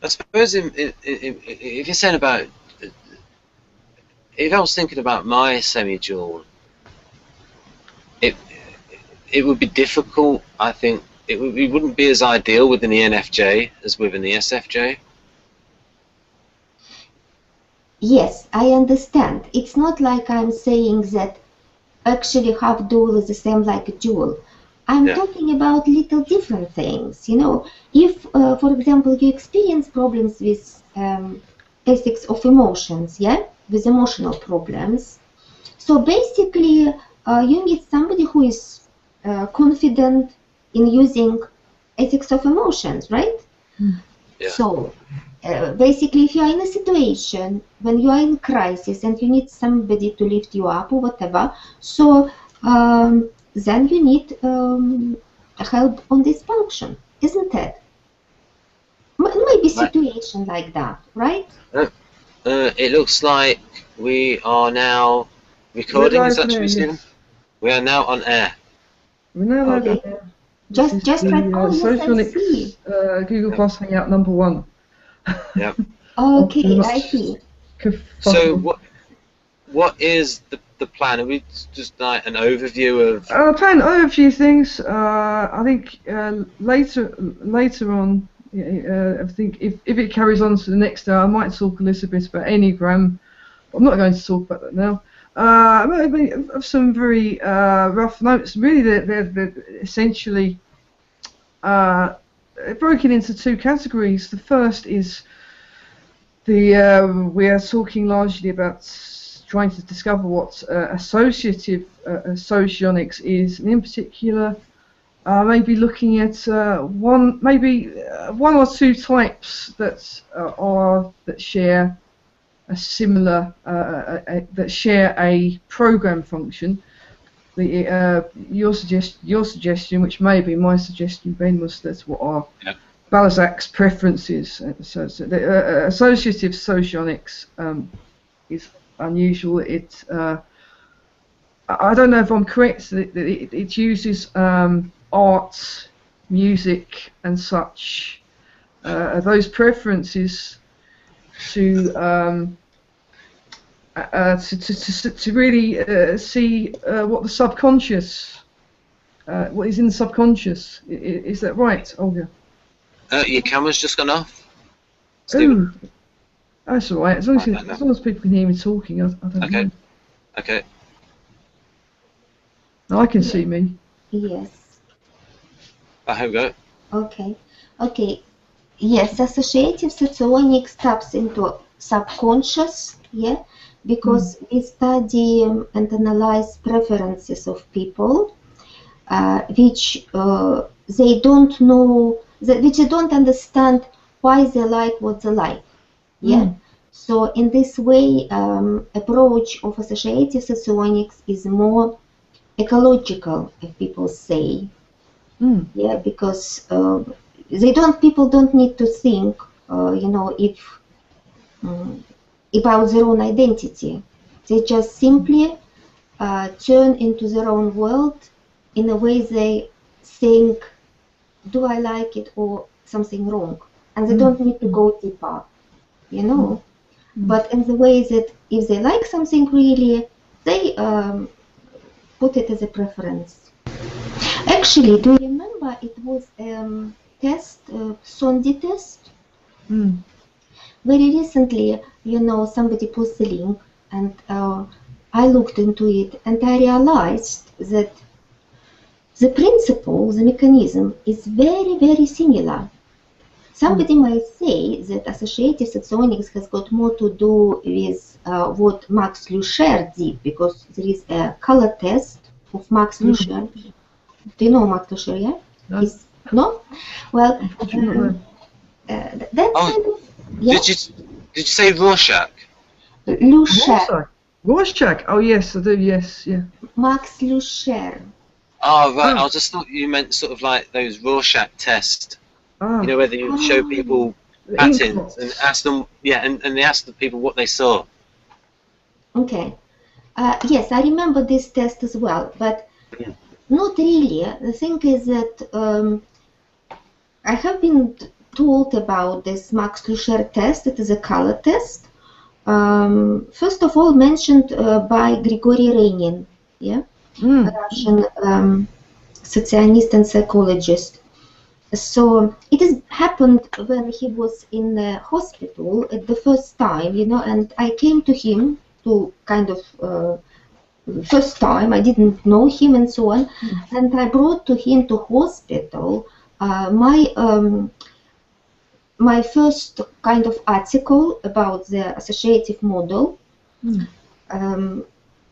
I suppose if you're saying about, if I was thinking about my semi-dual, it it would be difficult. I think it wouldn't be as ideal within the NFJ as within the SFJ. Yes, I understand. It's not like I'm saying that actually half dual is the same like a dual. I'm talking about little different things. You know, if, for example, you experience problems with ethics of emotions, with emotional problems. So basically, you need somebody who is confident in using ethics of emotions, right? Yeah. So basically, if you are in a situation when you are in crisis and you need somebody to lift you up or whatever, so then you need help on this function, isn't it? Maybe situation like that, right? It looks like we are now recording. Is that true, Stephen? We are now on air. We're now live on air. Just right. Oh, Socionics Google Plus Hangout #1. Yeah. Okay, I see. So what is the plan? Are we just like an overview of? Plan over a few things. I think later on, I think if it carries on to the next hour, I might talk a little bit about Enneagram. I'm not going to talk about that now. Maybe of some very rough notes. Really, they're essentially broken into two categories. The first is we are talking largely about trying to discover what associative socionics is, and in particular, maybe looking at one or two types that share a similar that share a program function. Your suggestion, which may be my suggestion, Ben, was that's what are Balzac's preferences. So the associative socionics is unusual. I don't know if I'm correct that it uses art, music, and such. Those preferences to really see what the subconscious, what is in the subconscious. Is that right, Olga? Your camera's just gone off. Oh, that's all right. As long as people can hear me talking, I don't know. Okay. No, I can see me. Yes. Here we go. Okay. Yes, associative socionics taps into subconscious, because we study and analyze preferences of people, which they don't know, which they don't understand why they like what they like. So in this way, approach of associative socionics is more ecological, if people say. Because people don't need to think, about their own identity. They just simply turn into their own world in a way they think, do I like it or something wrong? And they don't need to go deeper, But in the way that if they like something really, they put it as a preference. Actually, do you remember it was test, Sondi test? Very recently, somebody posted the link, and I looked into it, and I realized that the principle, the mechanism, is very, very similar. Somebody might say that associative socionics has got more to do with what Max Lucher did, because there is a color test of Max Lucher. Do you know Max Lucher, yeah? No? Well, that's kind of... Yeah. Did you say Rorschach? Lucher. Rorschach. Oh yes, I do. Yes, yeah. Max Lucher. Oh right, I just thought you meant sort of like those Rorschach tests. You know, where you show people patterns and ask them, and they ask the people what they saw. Okay. Yes, I remember this test as well, but not really. The thing is that I have been told about this Max Lucher test. It is a color test. First of all, mentioned by Grigory Renin, yeah, a Russian sociologist and psychologist. So it has happened when he was in the hospital at the first time, you know, and I came to him to kind of first time. I didn't know him and so on, and I brought to him to hospital my first kind of article about the associative model,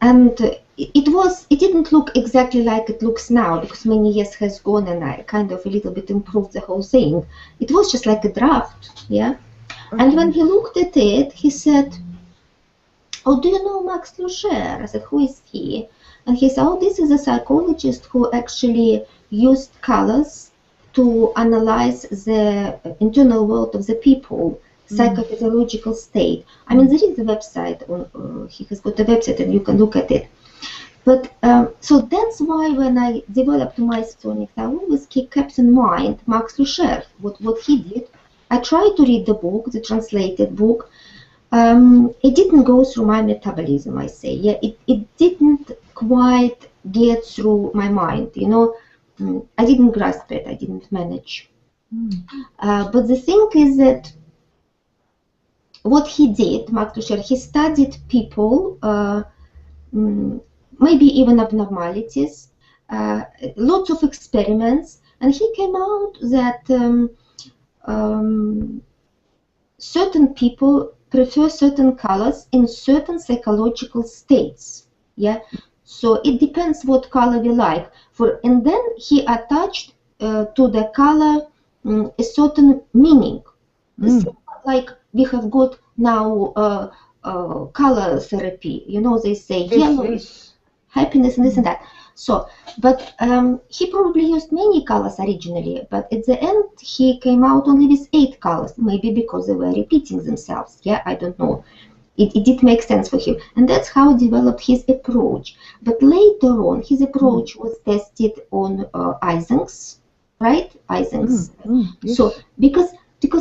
and it didn't look exactly like it looks now, because many years has gone and I kind of a little bit improved the whole thing. It was just like a draft, yeah. Okay. And when he looked at it, he said, "Oh, do you know Max Lucher?" I said, "Who is he?" And he said, "Oh, this is a psychologist who actually used colors to analyze the internal world of the people, psychophysiological state." I mean, there is a website, he has got a website and you can look at it. But so that's why when I developed my Socionics, I always kept in mind Max Lucher, what he did. I tried to read the book, the translated book. It didn't go through my metabolism, I say. Yeah, it didn't quite get through my mind, you know. I didn't grasp it, I didn't manage. But the thing is that what he did, Max Lucher, he studied people, maybe even abnormalities, lots of experiments, and he came out that certain people prefer certain colors in certain psychological states. Yeah, so it depends what color we like. And then he attached to the color a certain meaning. Like we have got now color therapy. You know, they say yellow is happiness and this and that. So, but he probably used many colors originally, but at the end he came out only with 8 colors, maybe because they were repeating themselves. Yeah, I don't know. It did make sense for him, and that's how he developed his approach. But later on, his approach was tested on Isings, right? Isings. Yes. So because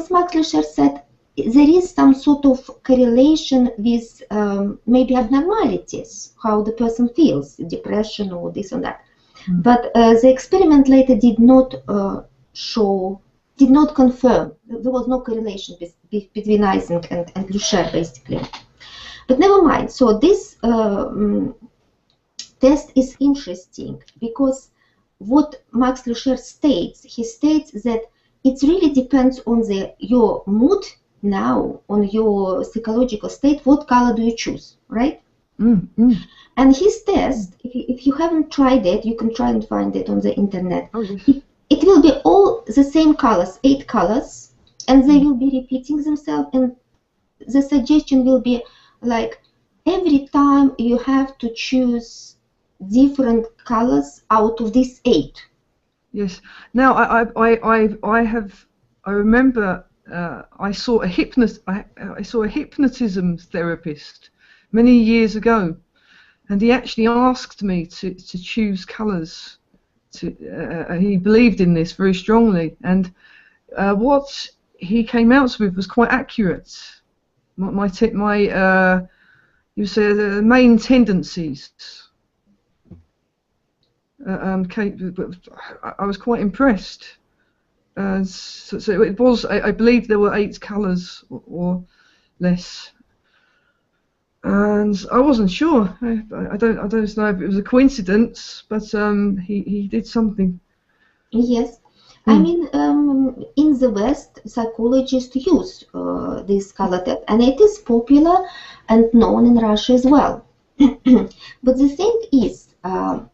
Max Lucher said there is some sort of correlation with maybe abnormalities, how the person feels, depression or this and that. But the experiment later did not confirm. There was no correlation between Ising and Lucher, basically. But never mind. So this test is interesting because what Max Lucher states, he states that it really depends on your mood now, on your psychological state, what color do you choose, right? And his test, if you haven't tried it, you can try and find it on the internet. Oh, yes. It will be all the same colors, 8 colors, and they will be repeating themselves, and the suggestion will be like every time you have to choose different colors out of these 8. Yes. Now I remember I saw a hypnotism therapist many years ago, and he actually asked me to choose colours. He believed in this very strongly, and what he came out with was quite accurate. You say the main tendencies. I was quite impressed. So it was. I believe there were 8 colours or less, and I wasn't sure. I don't know if it was a coincidence, but he did something. Yes. I mean, in the West, psychologists use this color test, and it is popular and known in Russia as well. But the thing is,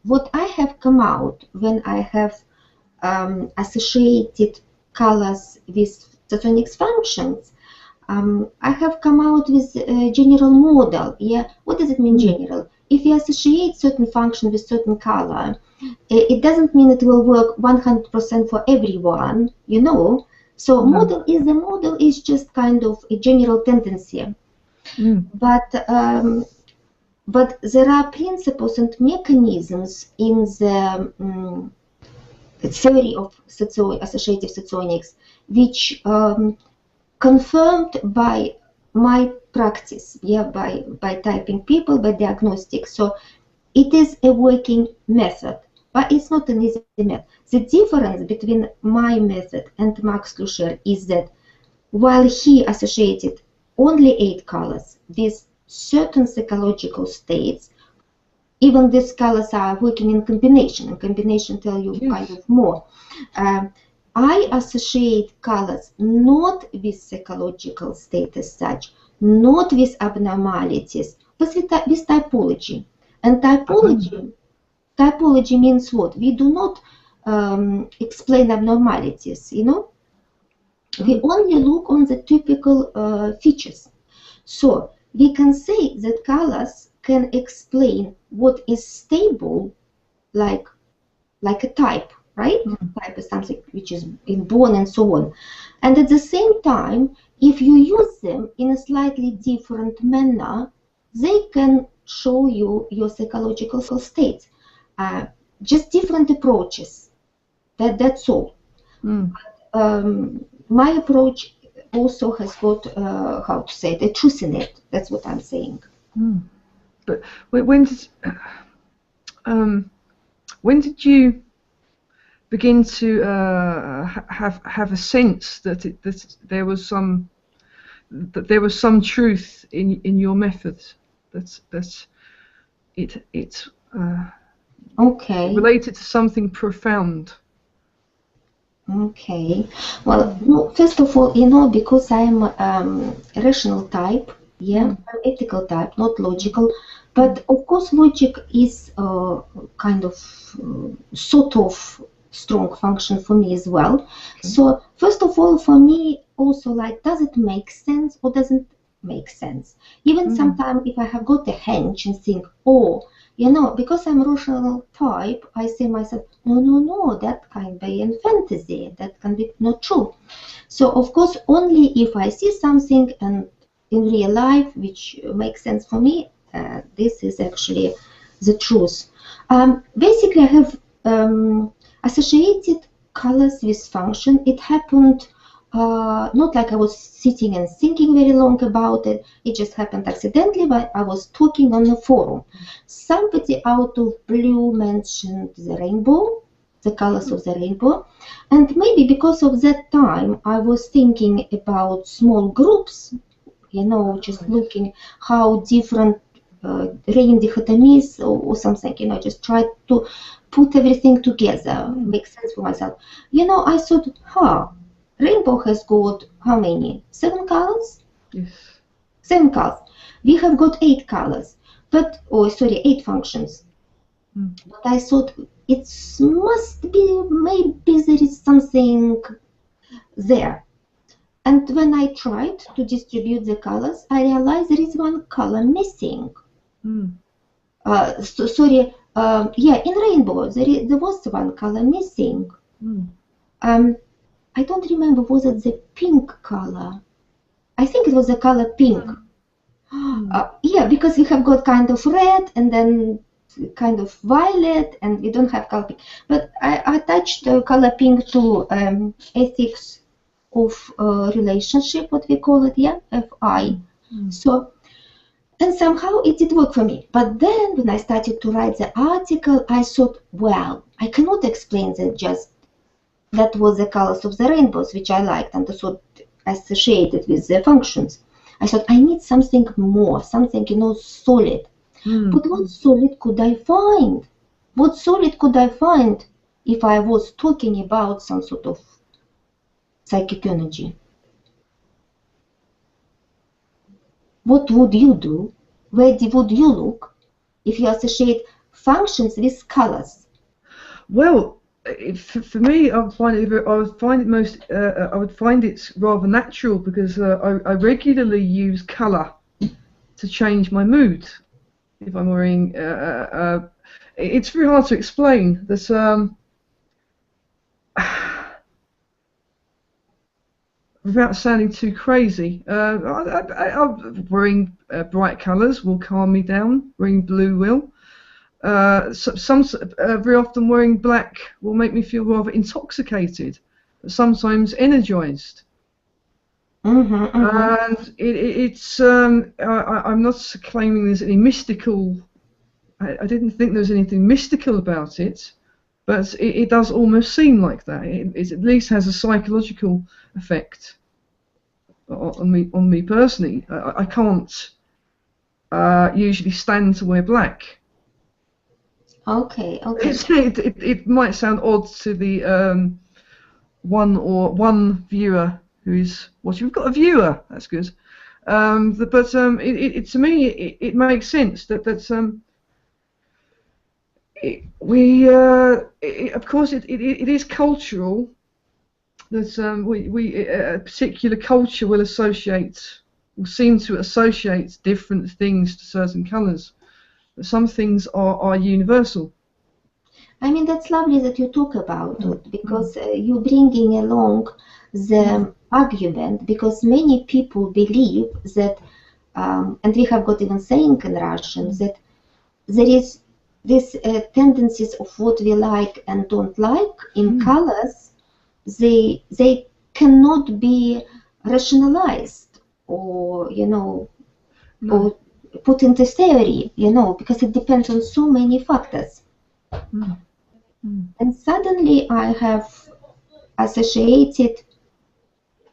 what I have come out when I have associated colors with Socionics functions, I have come out with a general model. Yeah, what does it mean, general? If you associate certain function with certain color, it doesn't mean it will work 100% for everyone, you know. So model is just kind of a general tendency. But there are principles and mechanisms in the theory of associative socionics, which confirmed by my practice, by typing people, by diagnostic. So it is a working method, but it's not an easy method. The difference between my method and Max Luscher is that while he associated only 8 colors with certain psychological states, even these colors are working in combination, and combination tell you kind of more. I associate colors not with psychological state as such, not with abnormalities, but with typology. And typology means what? We do not explain abnormalities, you know? We only look on the typical features. So we can say that colors can explain what is stable, like a type, right? Type is something which is inborn and so on. And at the same time, if you use them in a slightly different manner, they can show you your psychological states. Just different approaches. That's all. My approach also has got, how to say it, a truth in it. That's what I'm saying. But when did you begin to have a sense that there was some truth in your method, that it related to something profound? Okay. Well, no, first of all, you know, because I'm a rational type, I'm ethical type, not logical. But of course, logic is kind of sort of strong function for me as well. Okay. So first of all, for me, also, like, does it make sense or doesn't make sense? Even sometimes if I have got a hunch and think, oh, you know, because I'm rational type, I say myself, no, that can be in fantasy, that can be not true. So of course, only if I see something and in real life which makes sense for me, this is actually the truth. Basically, I have associated colors with function. It happened not like I was sitting and thinking very long about it. It just happened accidentally, but I was talking on the forum. Somebody out of blue mentioned the rainbow, the colors of the rainbow. And maybe because of that time, I was thinking about small groups, you know, just looking how different rain dichotomies or something, you know, just try to put everything together, make sense for myself. You know, I thought, rainbow has got how many? 7 colors? Yes. 7 colors. We have got 8 colors, but 8 functions. But I thought it must be, maybe there is something there. And when I tried to distribute the colors, I realized there is one color missing. In rainbow there was one color missing. I don't remember, was it the pink color? I think it was the color pink. Because we have got kind of red and then kind of violet, and we don't have color pink. But I attached the color pink to ethics of relationship, what we call it, FI. So, and somehow it did work for me. But then when I started to write the article, I thought, well, I cannot explain that just that was the colors of the rainbows, which I liked and also associated with the functions. I thought I need something more, something, you know, solid. But what solid could I find? What solid could I find if I was talking about some sort of psychic energy? What would you do? Where would you look if you associate functions with colors? Well, for me, I would find it rather natural, because I regularly use colour to change my mood. If I'm wearing, it's very hard to explain. That without sounding too crazy, wearing bright colours will calm me down. Wearing blue will. Some very often wearing black will make me feel rather intoxicated, but sometimes energized. And I'm not claiming there's any mystical. I didn't think there was anything mystical about it, but it does almost seem like that. It at least has a psychological effect on me personally. I can't usually stand to wear black. Okay. It might sound odd to the one viewer who's watching. We've got a viewer. That's good. But to me it makes sense that of course it is cultural that a particular culture will seem to associate different things to certain colours. But some things are universal. I mean, that's lovely that you talk about it, because you're bringing along the argument, because many people believe that, and we have got even saying in Russian, that there is this tendencies of what we like and don't like in colors. They cannot be rationalized or or put into theory, because it depends on so many factors. And suddenly I have associated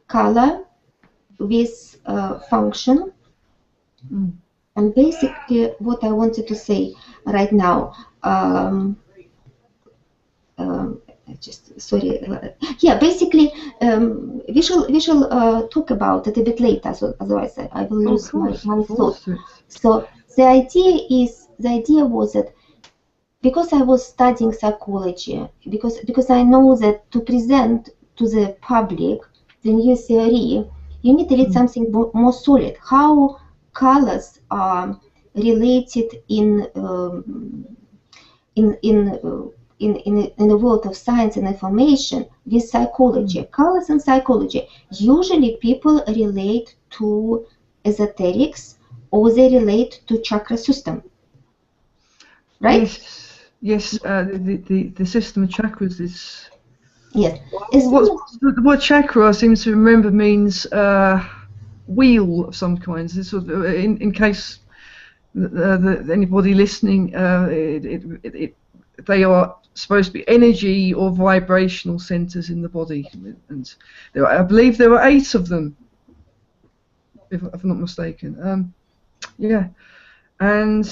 color with function. And basically what I wanted to say right now, basically we shall talk about it a bit later, so otherwise I will lose my thought. So the idea was that because I was studying psychology, because I know that to present to the public the new theory, you need to read something more solid. How colors are related in the world of science and information with psychology. Colors and psychology. Usually people relate to esoterics, or they relate to chakra system. Right? Yes, the system of chakras is. Yes. The word chakra, I seem to remember, means wheel of some kind. This sort of, in case anybody listening, they are supposed to be energy or vibrational centers in the body, and I believe there are 8 of them, if I'm not mistaken. Yeah, and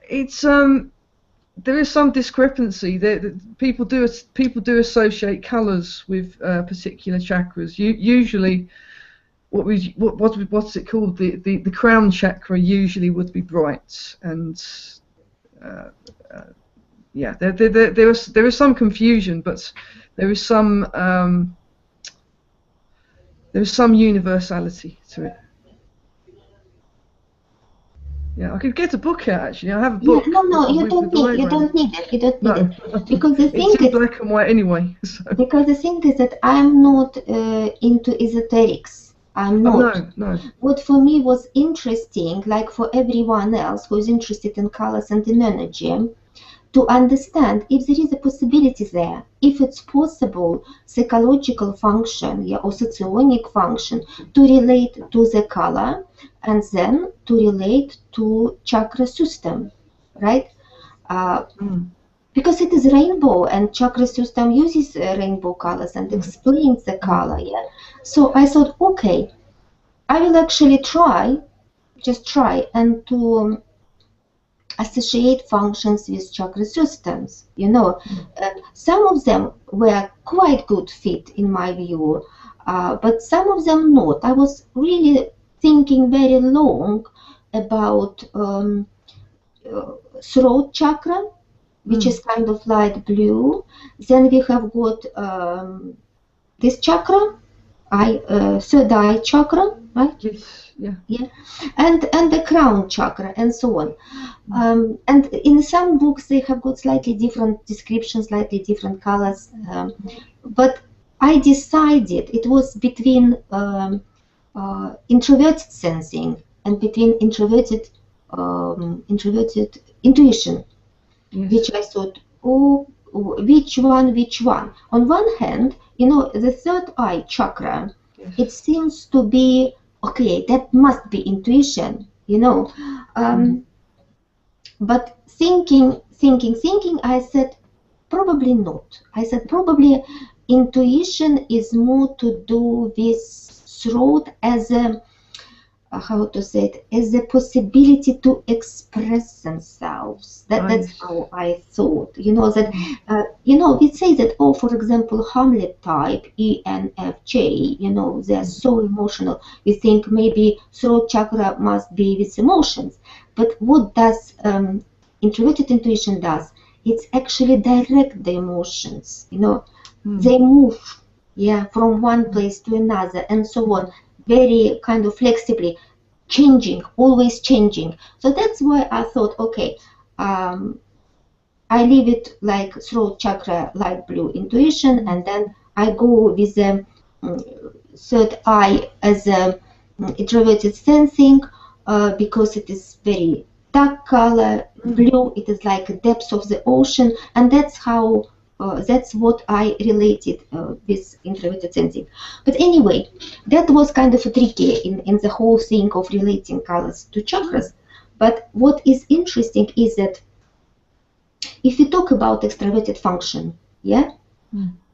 it's there is some discrepancy. People do associate colours with particular chakras. Usually, what's it called? The crown chakra usually would be bright, and yeah, there is some confusion, but there is some universality to it. Yeah, I could get a book out actually. I have a book. No, you don't need it. Because the thing it's in black and white anyway. So. Because the thing is that I'm not into esoterics. I'm not. No. What for me was interesting, like for everyone else who is interested in colors and in energy, to understand if there is a possibility there, if it's possible psychological function or socionic function to relate to the color, and then to relate to chakra system, right? Because it is rainbow, and chakra system uses rainbow colors and explains the color. Yeah. So I thought, okay, I will actually just try and to associate functions with chakra systems. Some of them were quite good fit in my view, but some of them not. I was really thinking very long about throat chakra, which is kind of light blue. Then we have got this chakra, third eye chakra, right? Yes, yeah. And the crown chakra, and so on. And in some books they have got slightly different descriptions, slightly different colors. But I decided it was between introverted sensing and between introverted introverted intuition, Yes. which I thought, oh, which one? On one hand, you know, the third eye chakra, Yes. it seems to be, okay, that must be intuition, you know. But thinking, I said, probably not. I said, probably intuition is more to do with throat as a, how to say it, as a possibility to express themselves. That's how I thought. You know, that, you know, we say that, oh, for example, Hamlet type, ENFJ, you know, they're so emotional. We think maybe throat chakra must be with emotions. But what does introverted intuition does? It's actually direct the emotions, you know. They move, yeah, from one place to another and so on, very kind of flexibly, changing, always changing. So that's why I thought, okay, I leave it like throat chakra, light blue intuition, and then I go with the third eye as a introverted sensing, because it is very dark color, blue, it is like a depth of the ocean, and that's how that's what I related with introverted sensing. But anyway, that was kind of tricky in the whole thing of relating colors to chakras. But what is interesting is that if you talk about extroverted function, yeah,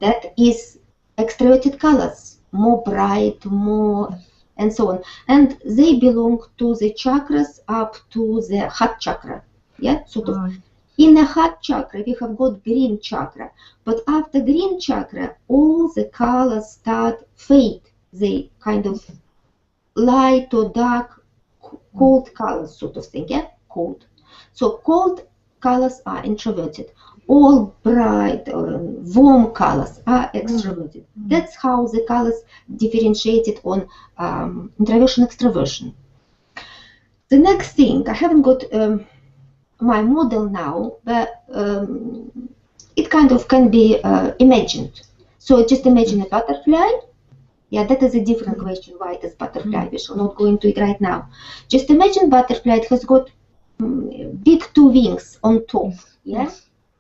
that is extroverted colors, more bright, more, and so on. And they belong to the chakras up to the heart chakra, yeah, sort of. In the heart chakra, we have got green chakra, but after green chakra, all the colors start fade. They kind of light or dark, cold colors, sort of thing, yeah, cold. So cold colors are introverted. All bright or warm colors are extroverted. That's how the colors differentiated on introversion, extroversion. The next thing, I haven't got my model now, but it kind of can be imagined. So just imagine a butterfly. Yeah, that is a different question. Why it is butterfly? We shall not go into it right now. Just imagine butterfly. It has got big two wings on top. Yeah,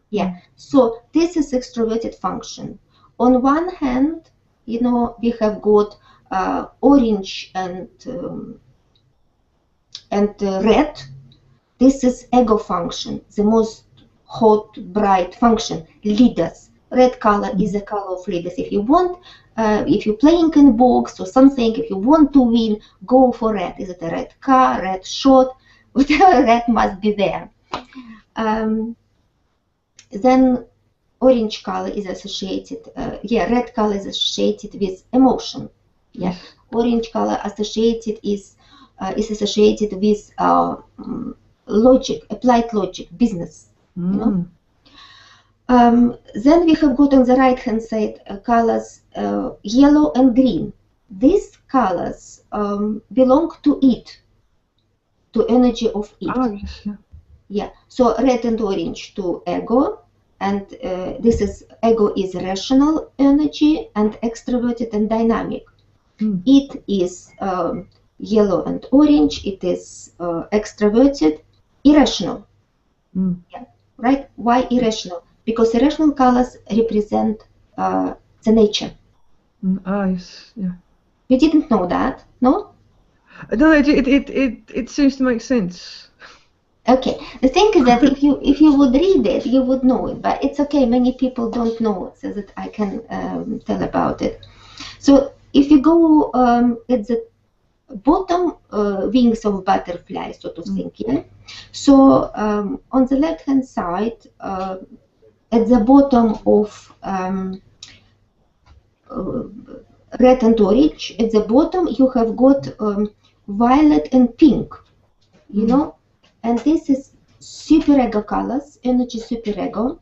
yeah. So this is extroverted function. On one hand, you know, we have got orange and red. This is ego function, the most hot, bright function, leaders. Red color is a color of leaders. If you want, if you're playing in box or something, if you want to win, go for red. Is it a red car, red shot, whatever, red must be there. Then orange color is associated, red color is associated with emotion. Yeah, orange color associated is associated with logic, applied logic, business. You know? Then we have got on the right hand side colors yellow and green. These colors belong to it, to energy of it. Yeah. So red and orange to ego, and this is ego is rational energy and extroverted and dynamic. It is yellow and orange. It is extroverted, irrational. Yeah, right? Why irrational? Because irrational colors represent the nature. Yes, yeah. You didn't know that, no? No, it seems to make sense. Okay. The thing is that if you would read it, you would know it. But it's okay. Many people don't know it, so that I can tell about it. So if you go at the bottom wings of butterfly, sort of thing, yeah. So on the left hand side, at the bottom of red and orange, at the bottom you have got violet and pink, you know, and this is superego colors, energy superego.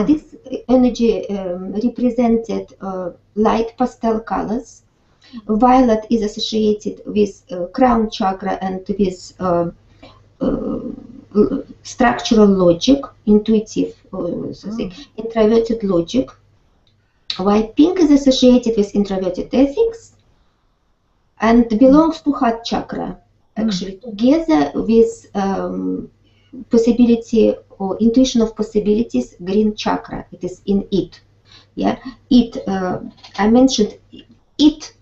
This energy represented light pastel colors. Violet is associated with crown chakra and with structural logic, intuitive, introverted logic. While pink is associated with introverted ethics and belongs to heart chakra, actually, together with possibility or intuition of possibilities, green chakra. It is in it. Yeah, it. I mentioned it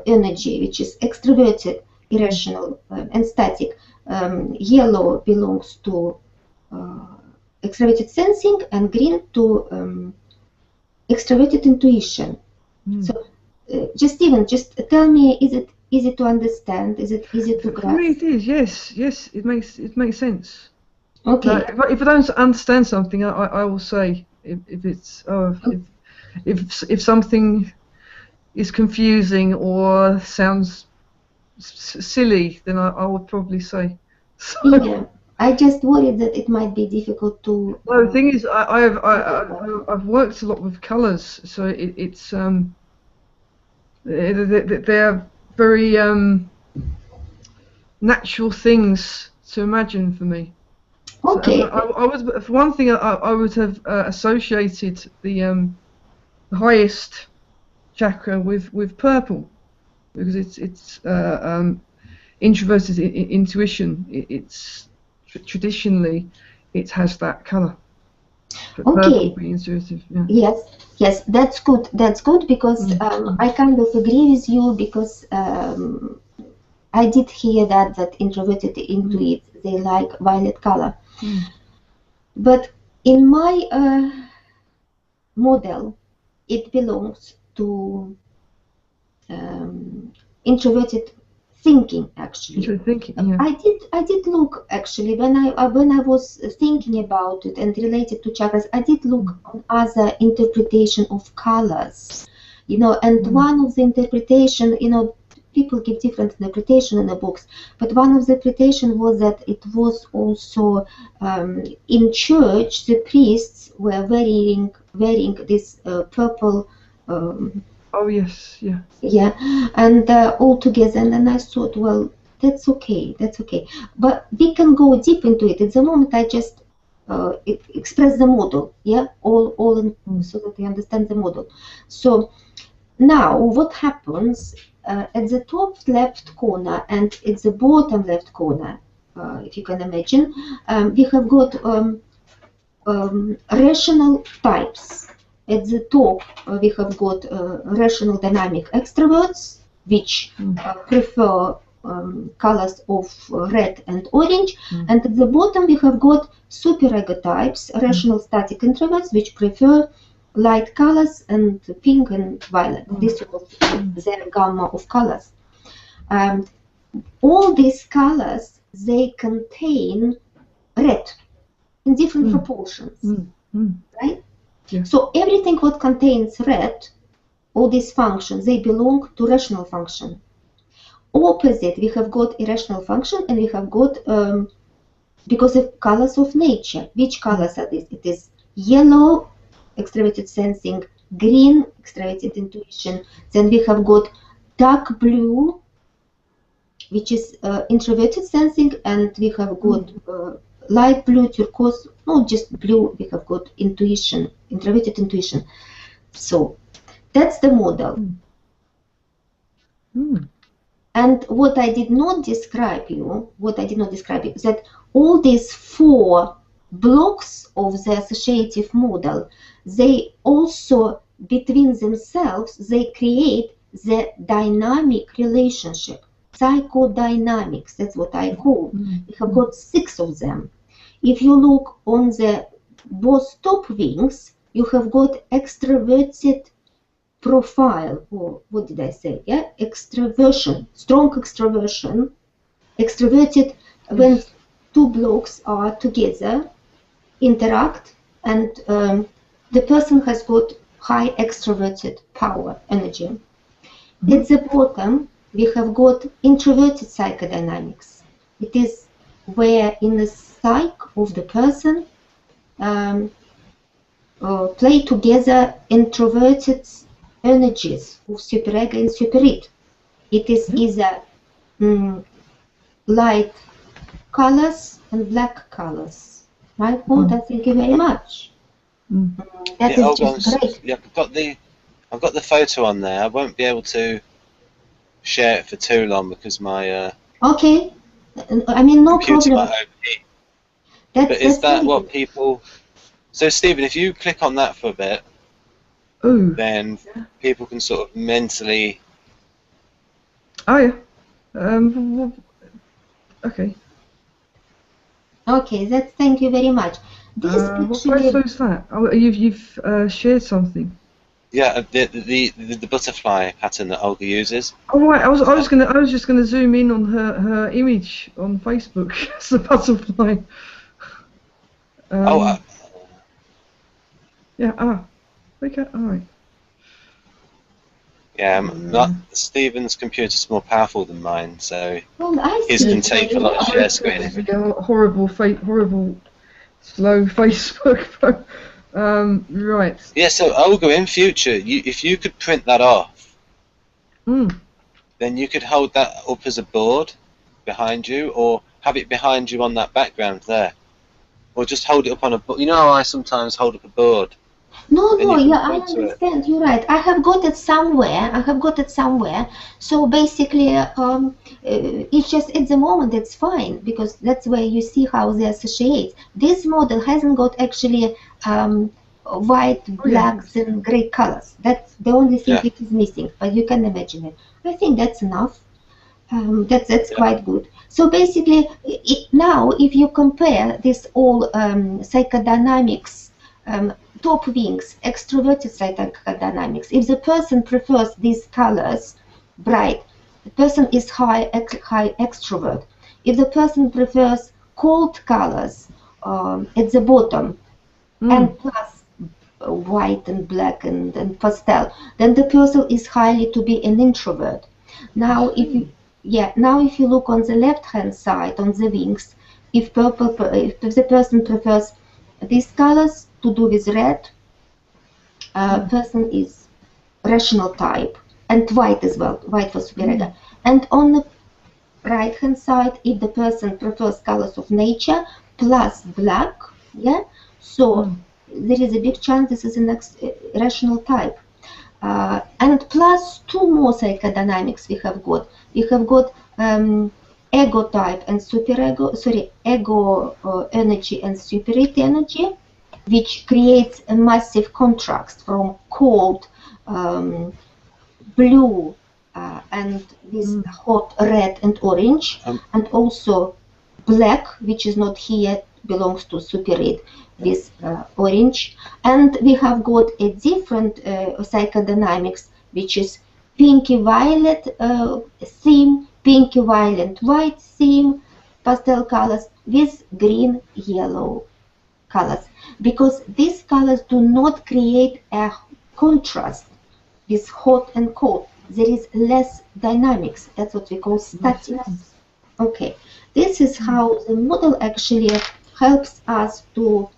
energy, which is extroverted, irrational, and static. Yellow belongs to extroverted sensing, and green to extroverted intuition. So, just tell me, is it easy to understand? Is it easy to grasp? For me, it is. Yes. It makes sense. Okay. If I don't understand something, I will say if it's if something is confusing or sounds silly, then I would probably say. So, Yeah, I just worried that it might be difficult to. well, the thing is, I've worked a lot with colours, so it's they're very natural things to imagine for me. Okay. So I would, for one thing, I would have associated the highest chakra with purple, because it's introverted intuition. It's traditionally it has that colour. Okay. Purple being intuitive. Yeah. Yes, that's good. That's good because I kind of agree with you because I did hear that introverted intuits they like violet color, but in my model, it belongs to introverted thinking. Actually, Intuitive thinking. Yeah. I did look actually when I was thinking about it and related to chakras. I did look on other interpretation of colors, and one of the interpretation, people give different interpretation in the books, but one of the interpretation was that it was also in church the priests were wearing this purple. Oh yes. Yeah. Yeah, and all together, and then I thought, well, that's okay, but we can go deep into it. At the moment, I just express the model, yeah, all in, so that you understand the model. So now, what happens at the top left corner and at the bottom left corner, if you can imagine, we have got rational types. At the top, we have got rational dynamic extroverts, which prefer colors of red and orange. And at the bottom, we have got superego types, rational static introverts, which prefer light colors and pink and violet. This was their gamma of colors. All these colors, they contain red in different proportions, right? Yeah. So everything what contains red, all these functions, they belong to rational function. Opposite, we have got irrational function, and we have got, because of colors of nature. Which colors are these? It is yellow, extroverted sensing, green, extroverted intuition. Then we have got dark blue, which is introverted sensing, and we have got light blue, turquoise, not just blue, we have got intuition, introverted intuition. So that's the model. And what I did not describe you, is that all these four blocks of the associative model, they also, between themselves, they create the dynamic relationship. Psychodynamics, that's what I call. We have got 6 of them. If you look on the both top wings, you have got extroverted profile, or what did I say? Yeah, extroversion, strong extroversion, extroverted when 2 blocks are together, interact, and the person has got high extroverted power, energy. At the bottom, we have got introverted psychodynamics. It is where in the psyche of the person play together introverted energies of superego and superid. It is either light colors and black colors. Right, Walter? Thank you very much. That is just great. Yeah, I've got the photo on there. I won't be able to share it for too long because my okay. I mean, no computer problem. might overheat. But is that what people... So, Stephen, if you click on that for a bit, Ooh. then people can sort of mentally... Oh, yeah. Okay. Okay, thank you very much. This What actually... photo is that? Oh, you've shared something. Yeah, the butterfly pattern that Olga uses. Oh right, I was just gonna zoom in on her image on Facebook. It's a butterfly. Yeah. Okay. All right. Yeah, Stephen's computer's more powerful than mine, so his can take a lot of share screening. Horrible, slow Facebook. Right. Yeah, so Olga, in future, if you could print that off, then you could hold that up as a board behind you, or have it behind you on that background there, or just hold it up on a board. You know how I sometimes hold up a board? No, yeah, I understand. You're right. I have got it somewhere. So basically, it's just at the moment it's fine, because that's where you see how they associate. This model hasn't got actually white, blacks, and gray colors. That's the only thing it is missing. But you can imagine it. I think that's enough. That's quite good. So basically, now if you compare this all psychodynamics, top wings, extroverted psychodynamics, if the person prefers these colors, bright, the person is high extrovert. If the person prefers cold colors at the bottom, and plus white and black and pastel, then the person is highly to be an introvert. Now, if you look on the left-hand side on the wings, if the person prefers these colors to do with red, person is rational type, and white as well, white for super. And on the right-hand side, if the person prefers colors of nature plus black, so there is a big chance this is an rational type. And plus two more psychodynamics we have got. We have got ego type and superego, ego energy and superate energy, which creates a massive contrast from cold blue and this hot red and orange, and also black, which is not here, belongs to superate, with orange. And we have got a different psychodynamics, which is pinky violet theme, pinky violet white theme, pastel colors with green yellow colors, because these colors do not create a contrast with hot and cold. There is less dynamics. That's what we call statics. Okay, this is how the model actually helps us to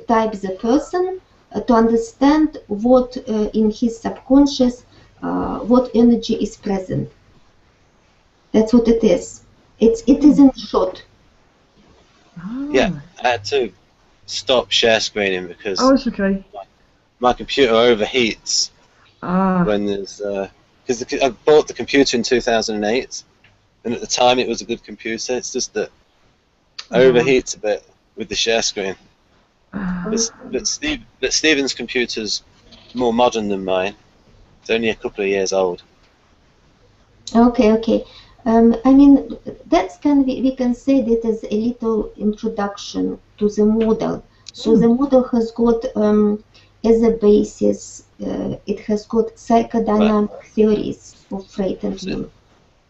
type the person, to understand what in his subconscious, what energy is present. That's what it is. It is in short. Yeah, I had to stop share screening because it's okay. my computer overheats when there's because I bought the computer in 2008, and at the time it was a good computer. It's just that overheats a bit with the share screen. But Stephen's computer's more modern than mine. It's only a couple of years old. Okay. I mean, that's we can say that as a little introduction to the model. So the model has got as a basis, it has got psychodynamic theories of Freud and Jung.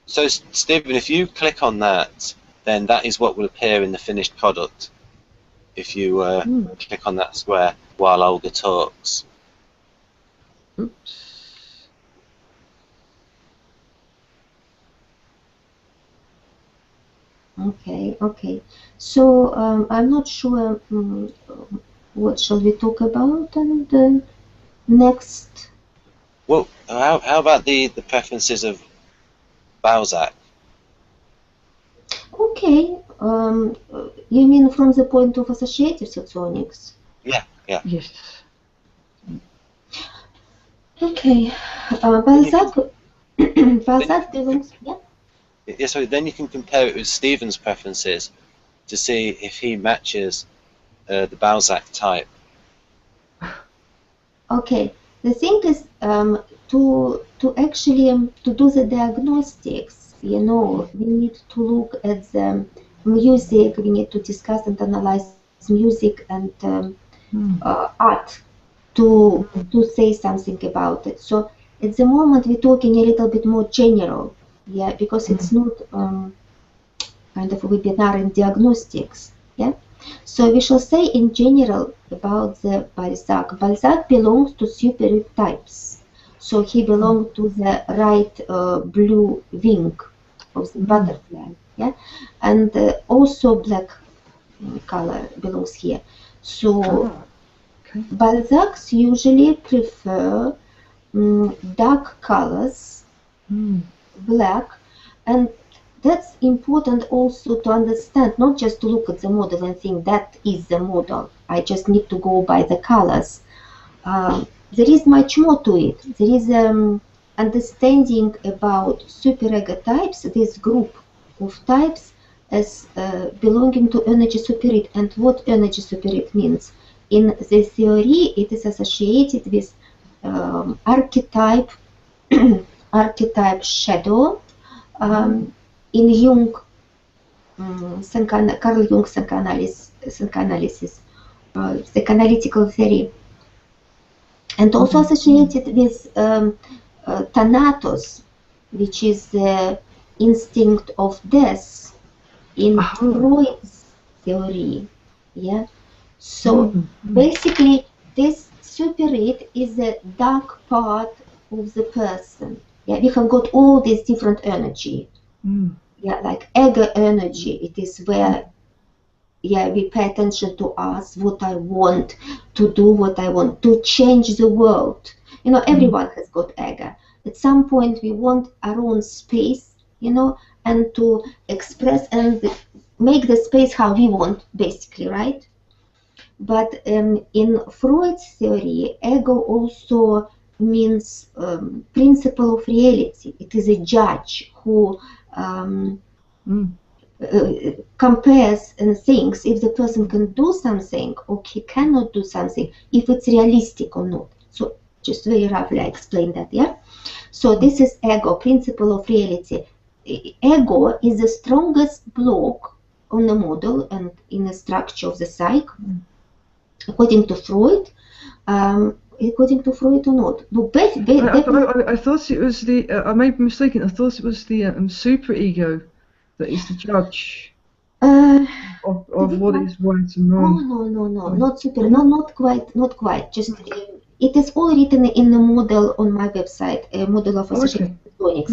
So Stephen, if you click on that, then that is what will appear in the finished product. If you click on that square while Olga talks. Oops. Okay. So I'm not sure what shall we talk about, and next. Well, how about the preferences of Balzac? Okay. You mean from the point of associative socionics? Yeah. Yes. Okay. Balzac belongs. Yeah. Yeah, so then you can compare it with Stephen's preferences to see if he matches the Balzac type. Okay, the thing is to actually to do the diagnostics, you know, we need to look at the music. We need to discuss and analyze music and art to say something about it. So at the moment we're talking a little bit more general, yeah, because it's not kind of a webinar in diagnostics, yeah. So we shall say in general about the Balzac. Balzac belongs to superior types. So he belonged to the right blue wing of the butterfly, yeah, and also black color belongs here. So Balzacs usually prefer dark colors, black, and that's important also to understand, not just to look at the model and think that is the model. I just need to go by the colors. There is much more to it. There is understanding about superego types, this group of types as belonging to energy spirit, and what energy spirit means. In the theory, it is associated with archetype, archetype shadow. In Jung, Carl Jung psychoanalysis, psychoanalytical theory, and also associated with thanatos, which is the instinct of death in Freud's theory. Yeah. So basically, this spirit is the dark part of the person. Yeah, we have got all this different energy. Yeah, like ego energy. It is where, yeah, we pay attention to us, what I want to do, what I want to change the world. You know, everyone has got ego. At some point, we want our own space, you know, and to express and make the space how we want, basically, right? But in Freud's theory, ego also means principle of reality. It is a judge who compares and thinks if the person can do something or he cannot do something, if it's realistic or not. So just very roughly I explained that, yeah? So this is ego, principle of reality. Ego is the strongest block on the model and in the structure of the psyche, according to Freud. According to Freud or not? I thought it was the, I may be mistaken, I thought it was the superego that is the judge of what is right and wrong. No, not super, not quite. Just it is all written in the model on my website, a model of associative Socionics.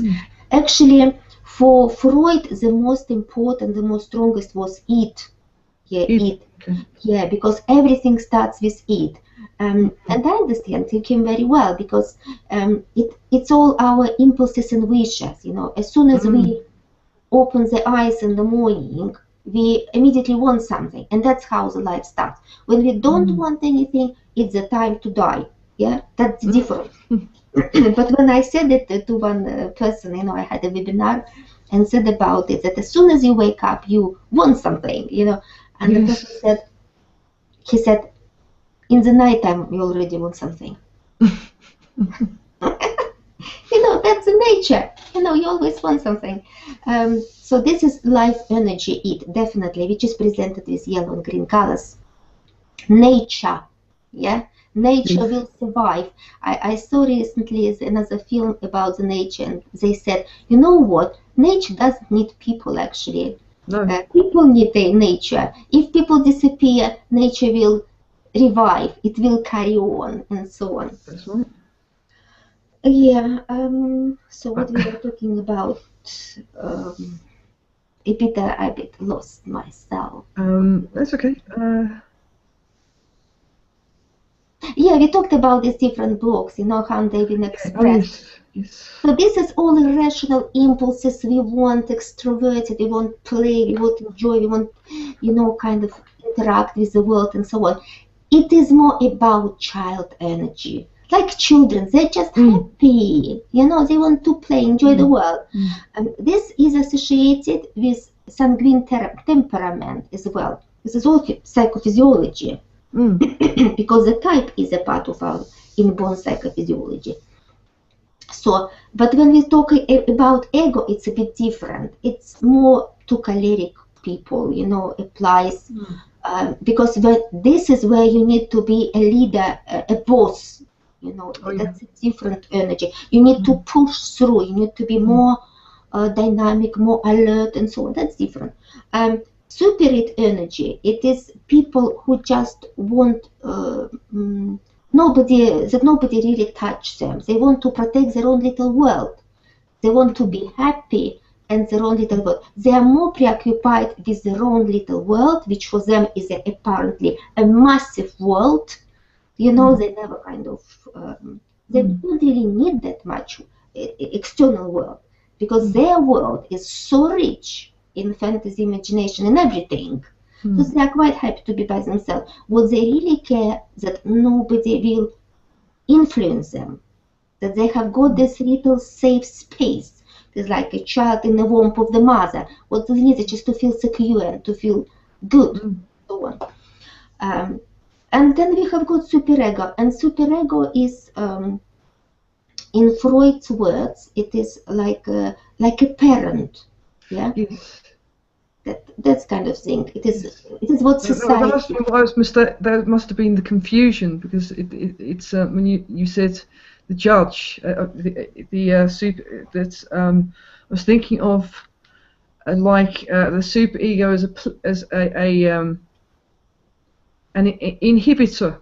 Actually, for Freud, the most important, the most strongest was it. Yeah, it. Yeah, because everything starts with it. And I understand him very well, because it's all our impulses and wishes. You know, as soon as we open the eyes in the morning, we immediately want something, and that's how the life starts. When we don't want anything, it's the time to die. Yeah, that's different. But when I said it to one person, you know, I had a webinar and said about it, that as soon as you wake up, you want something, you know, and the person said, he said, in the nighttime, you already want something. You know, that's the nature. You know, you always want something. So this is life energy, it, definitely, which is presented with yellow and green colors. Nature, yeah? Nature will survive. I saw recently another film about the nature, and they said, you know what? Nature doesn't need people, actually. No. People need their nature. If people disappear, nature will revive. It will carry on, and so on. That's right. Yeah, so what we were talking about, a bit lost myself. That's okay. Yeah, we talked about these different blocks, you know, how they've been expressed. Yes. So this is all irrational impulses. We want extroverted, we want play, we want enjoy, we want, you know, kind of interact with the world and so on. It is more about child energy. like children, they're just happy, you know, they want to play, enjoy the world. This is associated with sanguine temperament as well. This is all psychophysiology, because the type is a part of our inborn psychophysiology. So, but when we talk about ego, it's a bit different. It's more to choleric people, you know, applies, because this is where you need to be a leader, a boss, you know, that's a different energy. You need to push through, you need to be more dynamic, more alert, and so on. That's different. Spirit energy, it is people who just want nobody really touch them. They want to protect their own little world. They want to be happy and their own little world. They are more preoccupied with their own little world, which for them is apparently a massive world. You know, they never kind of, they don't really need that much external world, because their world is so rich in fantasy, imagination, and everything. So they are quite happy to be by themselves. What they really care that nobody will influence them, that they have got this little safe space. It's like a child in the womb of the mother. What they need is just to feel secure and to feel good. So on. And then we have got superego, and superego is, in Freud's words, it is like a parent. Yeah. That's kind of thing. It is what society. There must have been the confusion, because it's when you said the judge, super. That's I was thinking of like the superego as an inhibitor.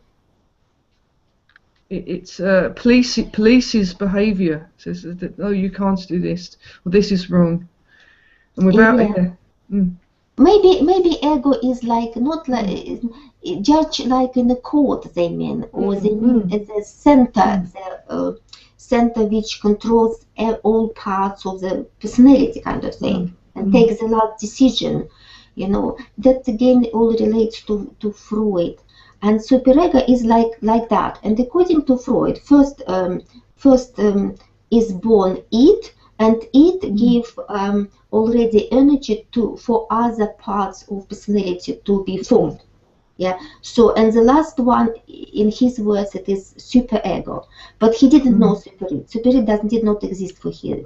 It's polices behaviour. Says that, oh, you can't do this, or this is wrong, and without Maybe ego is like not like judge, like in the court they mean, or they mean as a center, the center which controls all parts of the personality, kind of thing, and takes the last decision. You know, that again all relates to Freud, and superego is like that. And according to Freud, first is born it, and it give already energy for other parts of personality to be formed. Yeah. So, and the last one, in his words, it is superego. But he didn't know spirit. Spirit did not exist for him.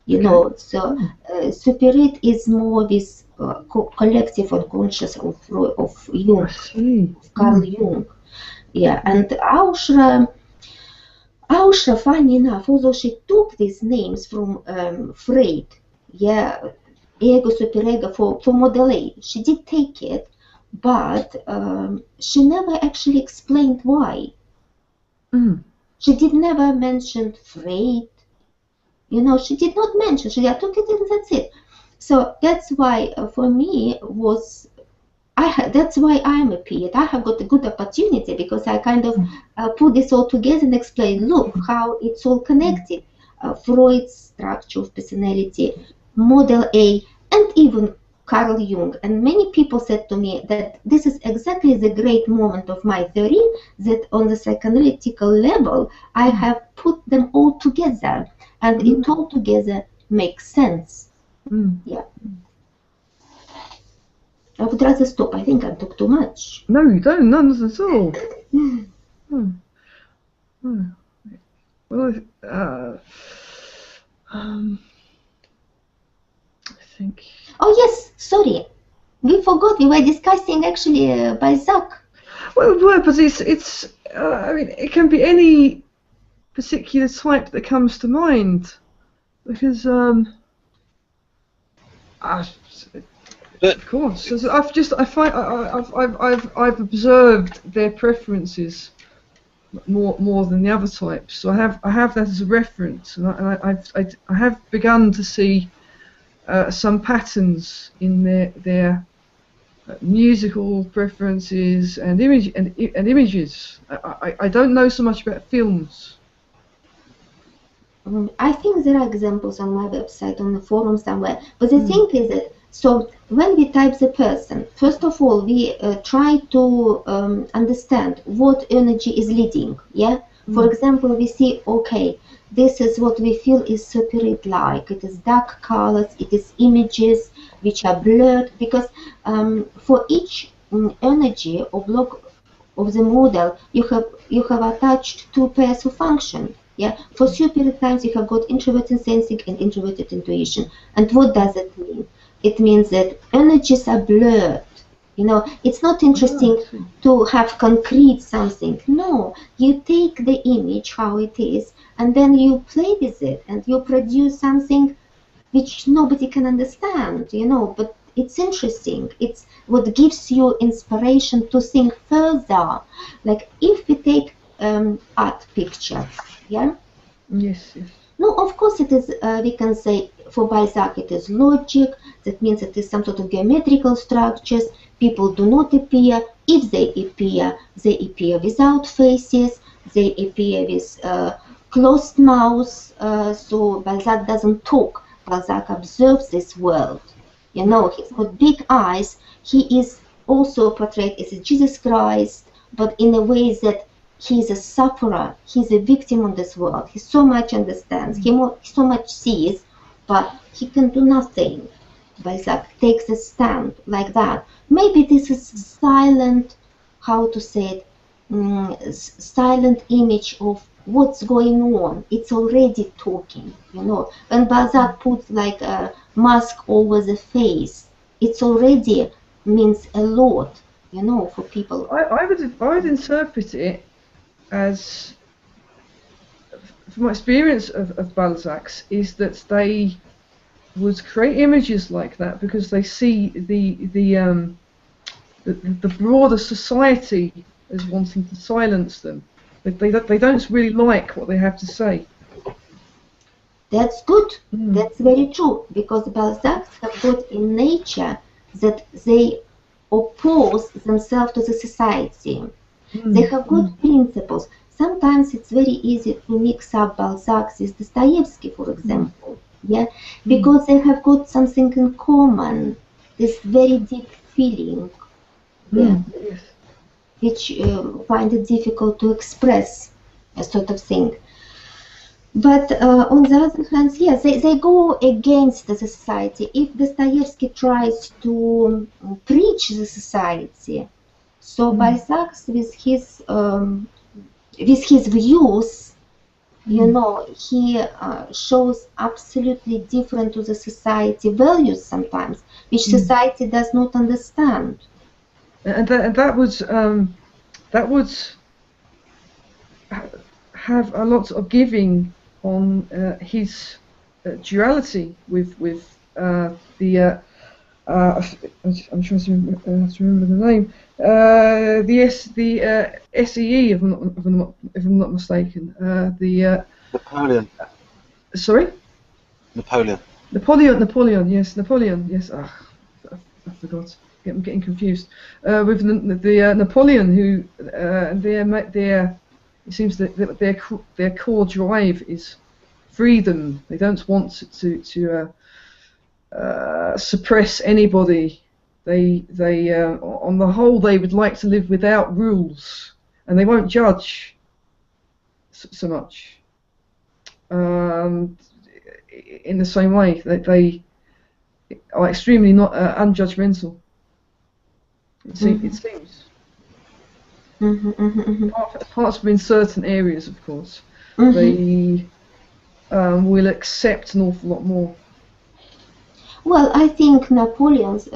You know. So, spirit is more this collective unconscious of Jung, of Carl Jung. Yeah. And Ausra, funny enough, although she took these names from Freud, yeah, ego, superego for Model A, she did take it, but she never actually explained why. She did never mention Freud. You know, she did not mention. She took it and that's it. So that's why for me was. That's why I'm a poet. I have got a good opportunity, because I kind of put this all together and explain, look, how it's all connected. Freud's structure of personality, Model A, and even Carl Jung. And many people said to me that this is exactly the great moment of my theory, that on the psychoanalytical level, I have put them all together, and it all together makes sense. Yeah. I would rather stop. I think I talk too much. No, you don't. None at all. Well, I think. Oh yes, sorry, we forgot. We were discussing actually Balzac. Well, but it's. I mean, it can be any particular type that comes to mind, because of course, I've observed their preferences more than the other types. So I have that as a reference, and I have begun to see some patterns in their musical preferences and images. I don't know so much about films. I think there are examples on my website, on the forum somewhere. But the thing is that, so when we type the person, first of all, we try to understand what energy is leading, yeah? For example, we see, okay, this is what we feel is spirit-like. It is dark colors, it is images which are blurred, because for each energy or block of the model, you have attached two pairs of function. Yeah, for spirit times you have got introverted sensing and introverted intuition. And what does it mean? It means that energies are blurred. You know, it's not interesting to have concrete something. No, you take the image how it is, and then you play with it, and you produce something which nobody can understand, you know, but it's interesting. It's what gives you inspiration to think further. Like if we take art pictures, yeah? Yes, yes. No, of course it is, we can say for Balzac it is logic, that means it is some sort of geometrical structures. People do not appear. If they appear without faces, they appear with closed mouths, so Balzac doesn't talk. Balzac observes this world. You know, he's got big eyes. He is also portrayed as Jesus Christ, but in a way that he's a sufferer, he's a victim of this world. He so much understands, he so much sees, but he can do nothing. Balzac takes a stand like that. Maybe this is silent, how to say it, silent image of what's going on. It's already talking, you know. When Balzac puts like a mask over the face, it's already means a lot, you know, for people. I would interpret it as, from my experience of Balzac's, is that they would create images like that because they see the broader society as wanting to silence them. They don't really like what they have to say. That's good. That's very true, because Balzacs have got in nature that they oppose themselves to the society. They have got principles. Sometimes it's very easy to mix up Balzac with Dostoevsky, for example, yeah, because they have got something in common, this very deep feeling, yeah, which find it difficult to express, a sort of thing. But on the other hand, yes, they go against the society. If Dostoevsky tries to preach the society, so Balzac with his views, you know, he shows absolutely different to the society values sometimes, which society does not understand. And that would have a lot of giving on his duality with the I'm trying to remember the name. The SEE, if I'm not mistaken. Napoleon. Sorry. Napoleon. Napoleon. Yes, Napoleon. Yes. I forgot. I'm getting confused. With the Napoleon, who it seems that their core drive is freedom. They don't want to suppress anybody. They on the whole, they would like to live without rules, and they won't judge so much. In the same way that they are extremely not unjudgmental. It seems. Apart from in certain areas, of course, they will accept an awful lot more. Well, I think Napoleon's,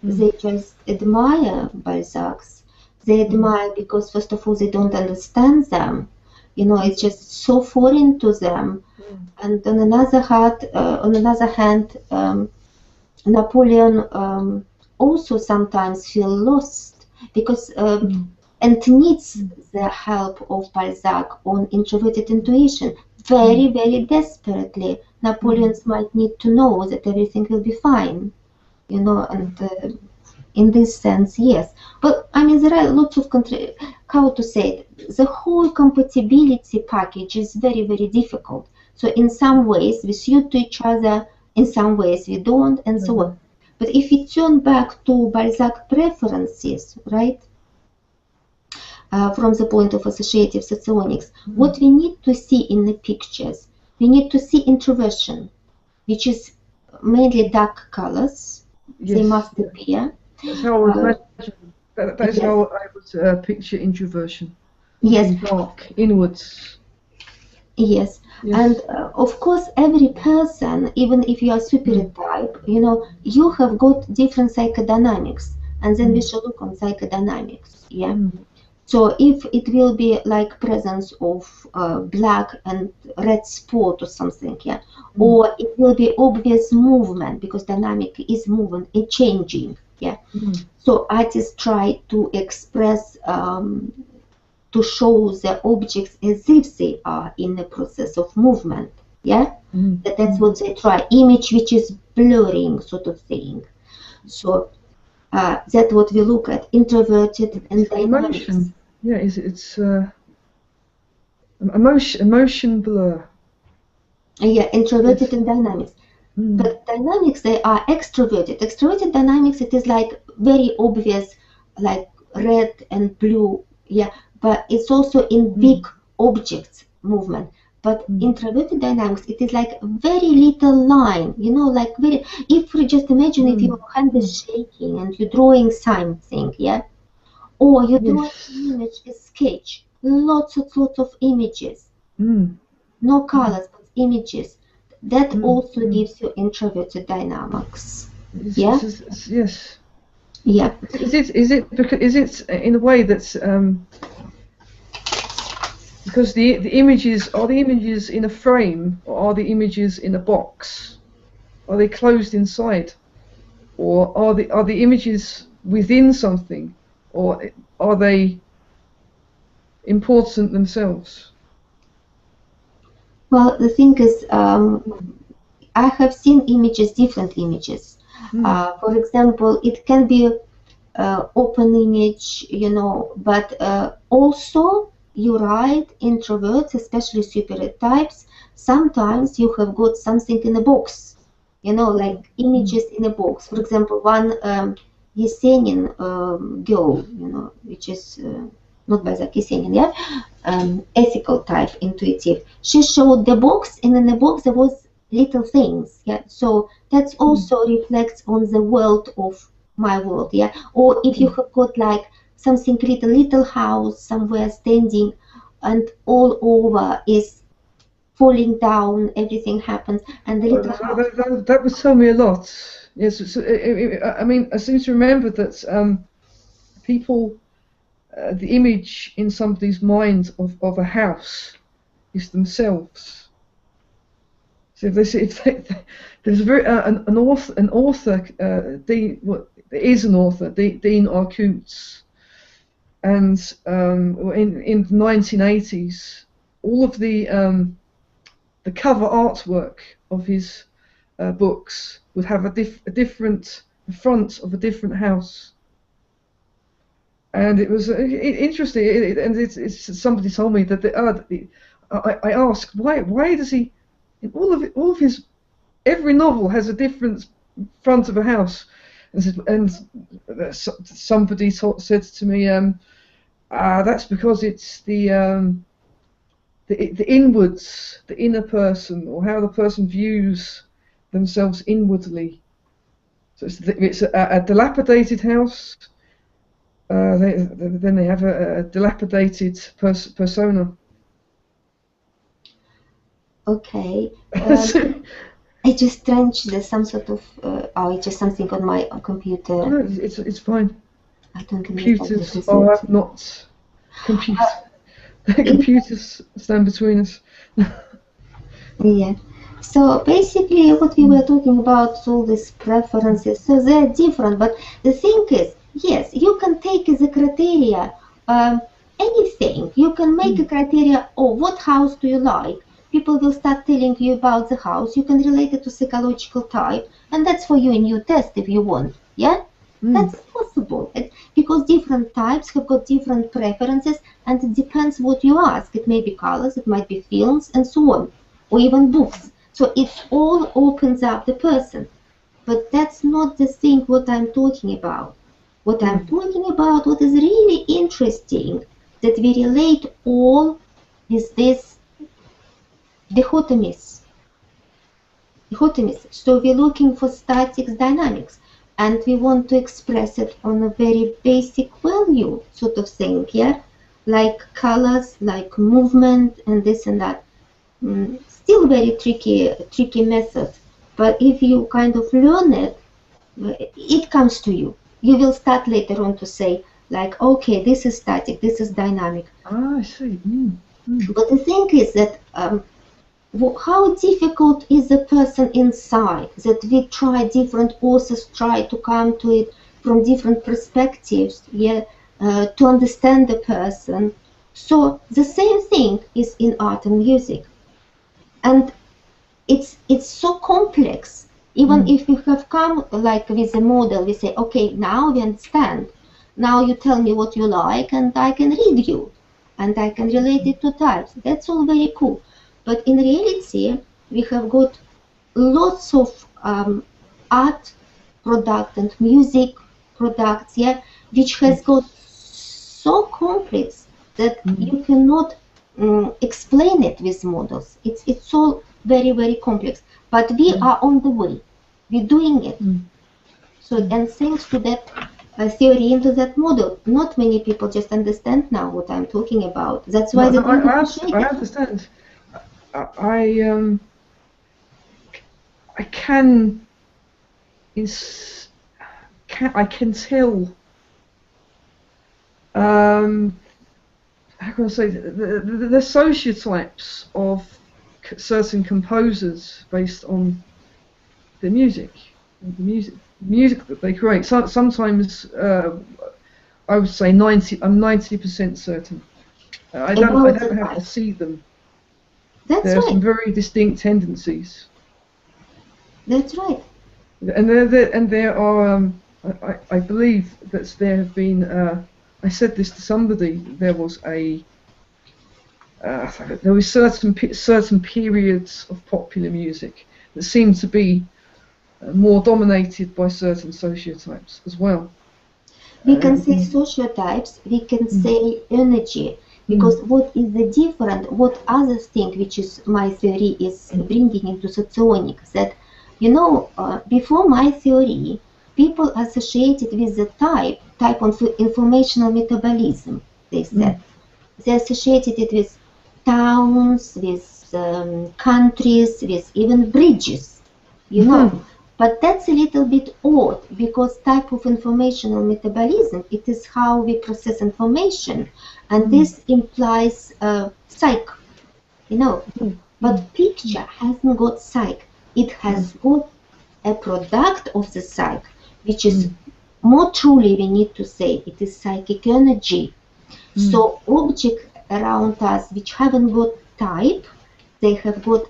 they just admire Balzac's. They admire because, first of all, they don't understand them. You know, it's just so foreign to them. And on another hand, Napoleon also sometimes feels lost because and needs the help of Balzac on introverted intuition very, very desperately. Napoleon might need to know that everything will be fine, you know, and in this sense, yes. But I mean, there are lots of how to say it, the whole compatibility package is very, very difficult. So in some ways we suit to each other, in some ways we don't, and so on. But if we turn back to Balzac preferences, right? from the point of associative socionics. What we need to see in the pictures, we need to see introversion, which is mainly dark colors. They must appear. That's how I would imagine. That is how I would picture introversion. Yes. Dark, inwards. Yes. And of course, every person, even if you are superior type, you know, you have got different psychodynamics, and then we shall look on psychodynamics. Yeah. So if it will be like presence of black and red spot or something, yeah, or it will be obvious movement because dynamic is moving, it changing, yeah. So artists try to express, to show the objects as if they are in the process of movement, yeah. That's what they try. Image which is blurring, sort of thing. So that's what we look at, introverted and dynamics. Emotion. Yeah, it's emotion blur. Yeah, introverted and dynamics. But dynamics, they are extroverted. Extroverted dynamics, it is like very obvious, like red and blue, yeah. But it's also in big objects movement. But introverted dynamics, it is like very little line, you know, like very. If you just imagine if your hand is shaking and you're drawing something, yeah. Or you draw an image, a sketch, lots of images, no colors but images. That also gives you introverted dynamics. Yeah. Yes. Yeah. Is it in a way that's because the images, are the images in a frame or are the images in a box? Are they closed inside, or are the images within something? Or are they important themselves? Well, the thing is, I have seen images, different images. For example, it can be open image, you know, but also you're right, introverts, especially superior types, sometimes you have got something in a box, you know, like images in a box. For example, one Yesenin girl, you know, which is not by Zach Yesenin, yeah, ethical type, intuitive. She showed the box, and in the box there was little things, yeah. So that also reflects on the world of my world, yeah. Or if you have got like something little house somewhere standing, and all over is falling down, everything happens, and the little house. That would tell me a lot. Yes, so, I mean, I seem to remember that people, the image in somebody's mind of a house is themselves. So there's a very an author, Dean Arcoutz, and in the 1980s, all of the cover artwork of his books would have a different front of a different house, and it was interesting. It's somebody told me that I asked why does he, in all of his, every novel has a different front of a house, and somebody said to me, that's because it's the inwards, the inner person, or how the person views themselves inwardly. So it's a dilapidated house. Then they have a dilapidated persona. Okay. It's just strange. There's some sort of it's just something on my computer. No, it's fine. I don't computers are not computers. Computers stand between us. Yeah. So basically, what we were talking about, all these preferences. So they're different, but the thing is, yes, you can take as a criteria anything. You can make a criteria. Oh, what house do you like? People will start telling you about the house. You can relate it to psychological type, and that's for you in your test if you want. Yeah, that's possible. Because different types have got different preferences, and it depends what you ask. It may be colors, it might be films, and so on, or even books. So it all opens up the person. But that's not the thing what I'm talking about. What I'm talking about, what is really interesting, that we relate all with this dichotomies. So we're looking for statics, dynamics, and we want to express it on a very basic value sort of thing, yeah, like colors, like movement, and this and that. Still very tricky method, but if you kind of learn it, it comes to you. You will start later on to say, like, okay, this is static, this is dynamic. Ah, I see. But the thing is that how difficult is the person inside, that we try, different authors try to come to it from different perspectives, yeah, to understand the person. So the same thing is in art and music, and it's so complex. Even if we have come like with a model, we say, okay, now we understand, now you tell me what you like and I can read you and I can relate it to types. That's all very cool. But in reality, we have got lots of art product and music products, yeah, which has got so complex that you cannot explain it with models. It's all very, very complex. But we are on the way. We're doing it. So, and thanks to that theory into that model, not many people just understand now what I'm talking about. That's why they don't appreciate it. I understand. I can tell. How can I say the sociotypes of certain composers based on the music that they create. Sometimes I would say 90. I'm 90% certain. I don't have to see them. There are some very distinct tendencies. That's right. And there are. I believe that there have been. I said this to somebody. There was certain periods of popular music that seemed to be more dominated by certain sociotypes as well. We can say sociotypes. We can say energy. Because what is the different, what other thing which is my theory is bringing into socionics, that, you know, before my theory, people associated with the type of informational metabolism, they said. They associated it with towns, with countries, with even bridges, you know. But that's a little bit odd, because type of informational metabolism, it is how we process information, and this implies psych, you know. But picture hasn't got psych, it has got a product of the psych, which is more truly, we need to say, it is psychic energy. So objects around us which haven't got type, they have got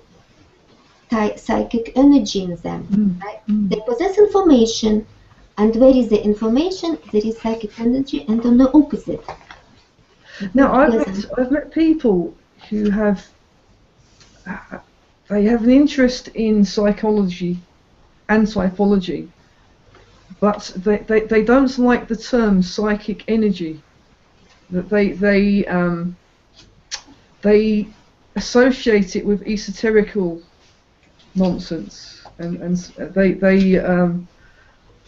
psychic energy in them. Right? They possess information, and where is the information, there is psychic energy, and on the opposite. Now, I've met people who have an interest in psychology and typology, but they don't like the term psychic energy. That they associate it with esoterical nonsense, and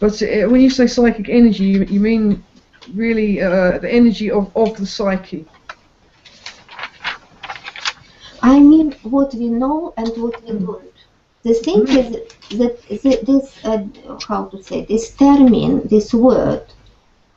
but when you say psychic energy, you mean really the energy of the psyche. I mean what we know and what we don't. The thing is that this how to say, this term, this word,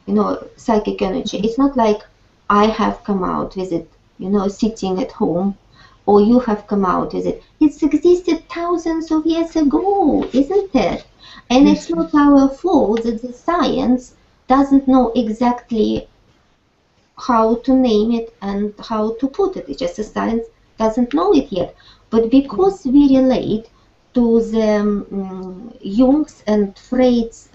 you know, psychic energy, it's not like I have come out with it, you know, sitting at home, or you have come out with it. It's existed thousands of years ago, isn't it? And it's not our fault that the science doesn't know exactly how to name it and how to put it. It's just the science doesn't know it yet. But because we relate to the Jung's and Freud's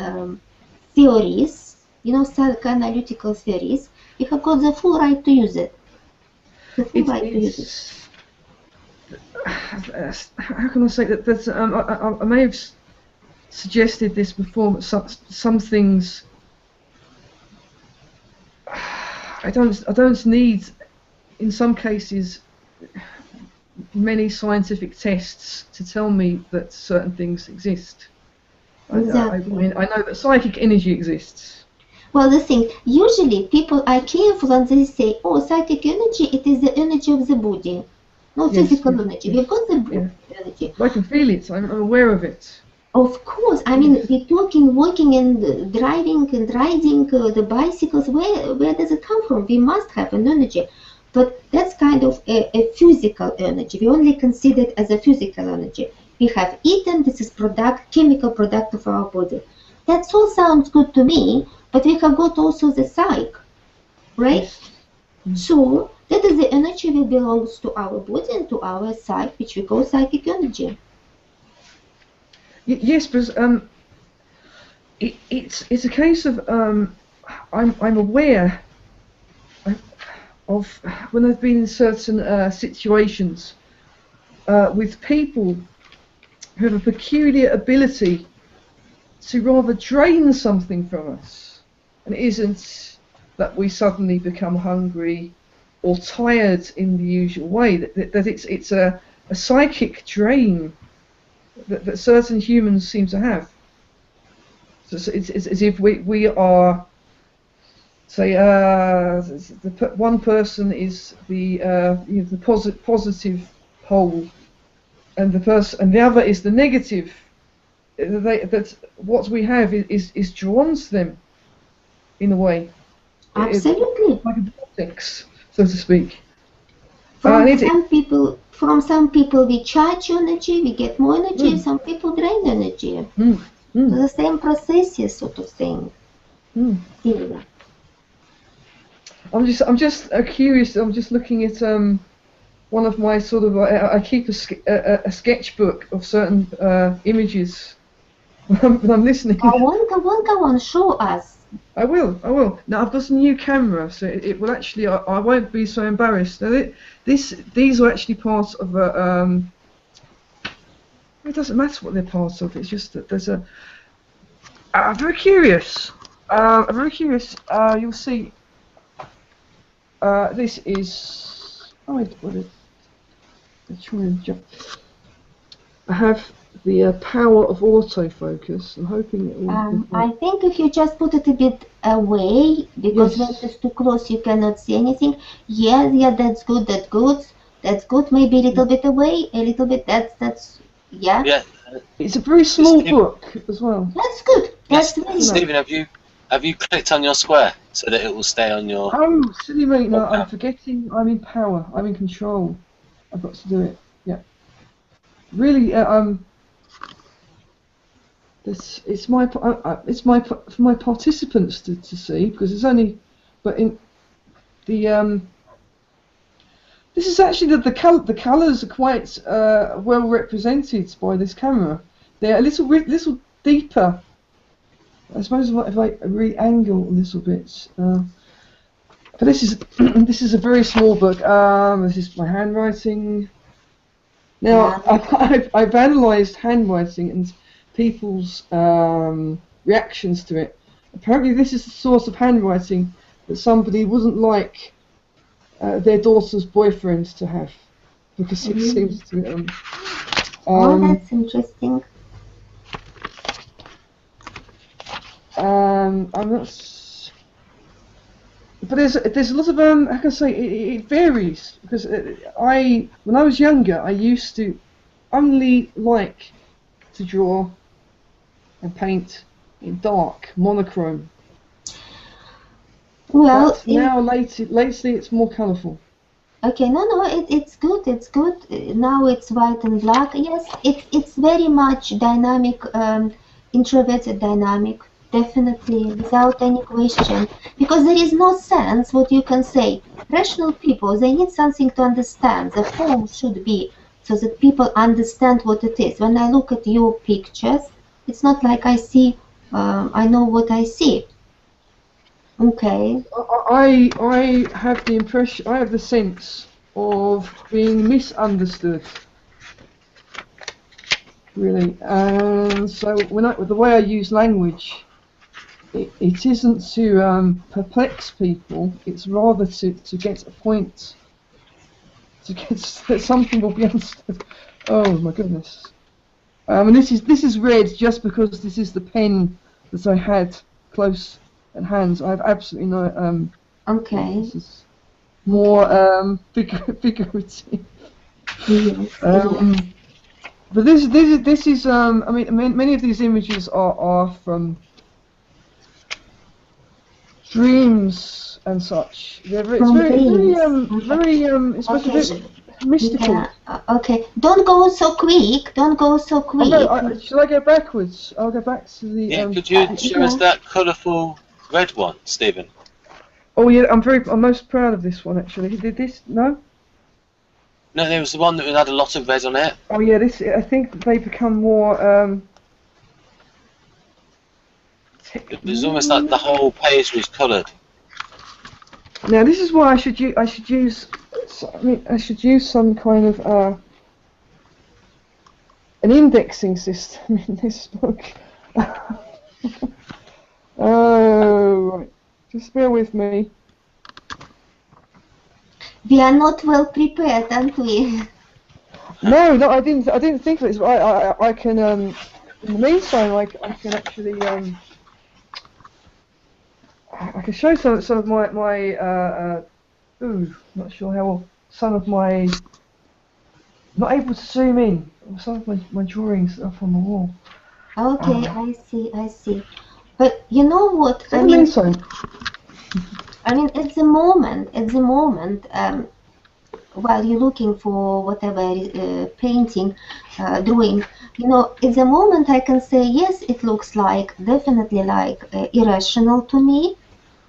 theories, you know, psychoanalytical theories, we have got the full right to use it. The full right to use it. How can I say that? I may have suggested this before, but some things. I don't need, in some cases, many scientific tests to tell me that certain things exist. Exactly. I know that psychic energy exists. Well, the thing, usually people are careful and they say, oh, psychic energy, it is the energy of the body, no physical energy. We've got the energy. I can feel it, I'm aware of it. Of course, I mean, we're talking, walking and driving and riding the bicycles, where does it come from? We must have an energy. But that's kind of a physical energy. We only consider it as a physical energy. We have eaten, this is chemical product of our body. That all sounds good to me, but we have got also the psyche, right? Yes. So that is the energy that belongs to our body and to our psyche, which we call psychic energy. Yes, but it's a case of I'm aware of when I've been in certain situations with people who have a peculiar ability to rather drain something from us, and it isn't that we suddenly become hungry or tired in the usual way. That it's a psychic drain that certain humans seem to have. So it's as if we are, say, one person is the the positive pole, and the other is the negative. That what we have is drawn to them, in a way. Absolutely. It's like a vortex, so to speak. From some people we charge energy, we get more energy. Some people drain energy. The same processes, sort of thing. Similar. I'm just curious. I'm just looking at one of my sort of. I keep a sketchbook of certain images when I'm listening. Go on, show us. I will. Now I've got a new camera, so it will actually. I won't be so embarrassed. Now, these are actually part of a. It doesn't matter what they're part of. It's just that there's a. I'm very curious. You'll see. This is. Oh, what is? Let's try and jump. I have the power of autofocus. I'm hoping it will. I think if you just put it a bit away, because when it's too close you cannot see anything. Yeah, that's good. That's good. Maybe a little bit away, a little bit. That's yeah. Yeah. It's a very small book as well. That's good. That's very Stephen, have you clicked on your square so that it will stay on your? Oh, silly me! No, I'm forgetting. I'm in power. I'm in control. I've got to do it. Yeah. Really, it's for my participants to see, because it's only, but in the this is actually the colours are quite well represented by this camera. They're a little deeper. I suppose if I re-angle a little bit. But this is a very small book. This is my handwriting. Now I've analysed handwriting and people's reactions to it. Apparently this is the sort of handwriting that somebody wouldn't like their daughter's boyfriend to have, because it seems to that's interesting. I'm not, but there's a lot of how can I say, it varies, because when I was younger I used to only like to draw and paint in dark monochrome. Well, but now lately it's more colourful. Okay, no, it's good. Now it's white and black. Yes, it's very much dynamic, introverted dynamic, definitely, without any question. Because there is no sense what you can say. Rational people, they need something to understand. The form should be so that people understand what it is. When I look at your pictures, it's not like I see, I know what I see. Okay. I have the impression, I have the sense of being misunderstood, really. And so the way I use language it isn't to perplex people. It's rather to get a point, to get that something will be understood. Oh my goodness! And this is red just because this is the pen that I had close at hand. I have absolutely no. Okay. This is more figurative. Yes. But this is I mean many of these images are from dreams and such. It's very mystical. Yeah. Okay. Don't go so quick. Don't go so quick. Shall I go backwards? I'll go back to the. Yeah. Could you show us that colourful red one, Stephen? Oh yeah, I'm most proud of this one actually. Did this? No. No, there was the one that had a lot of red on it. Oh yeah, this. I think they become more. It was almost like the whole page was coloured. Now this is why I should use some kind of an indexing system in this book. Oh, right. Just bear with me. We are not well prepared, aren't we? No, I didn't think of it. I can in the meantime I can actually I can show some of my not sure how well, some of my, not able to zoom in, some of my drawings up on the wall. Okay, I see. But you know what? I mean, at the moment, while you're looking for whatever painting, drawing, you know, at the moment I can say yes, it looks like definitely like irrational to me,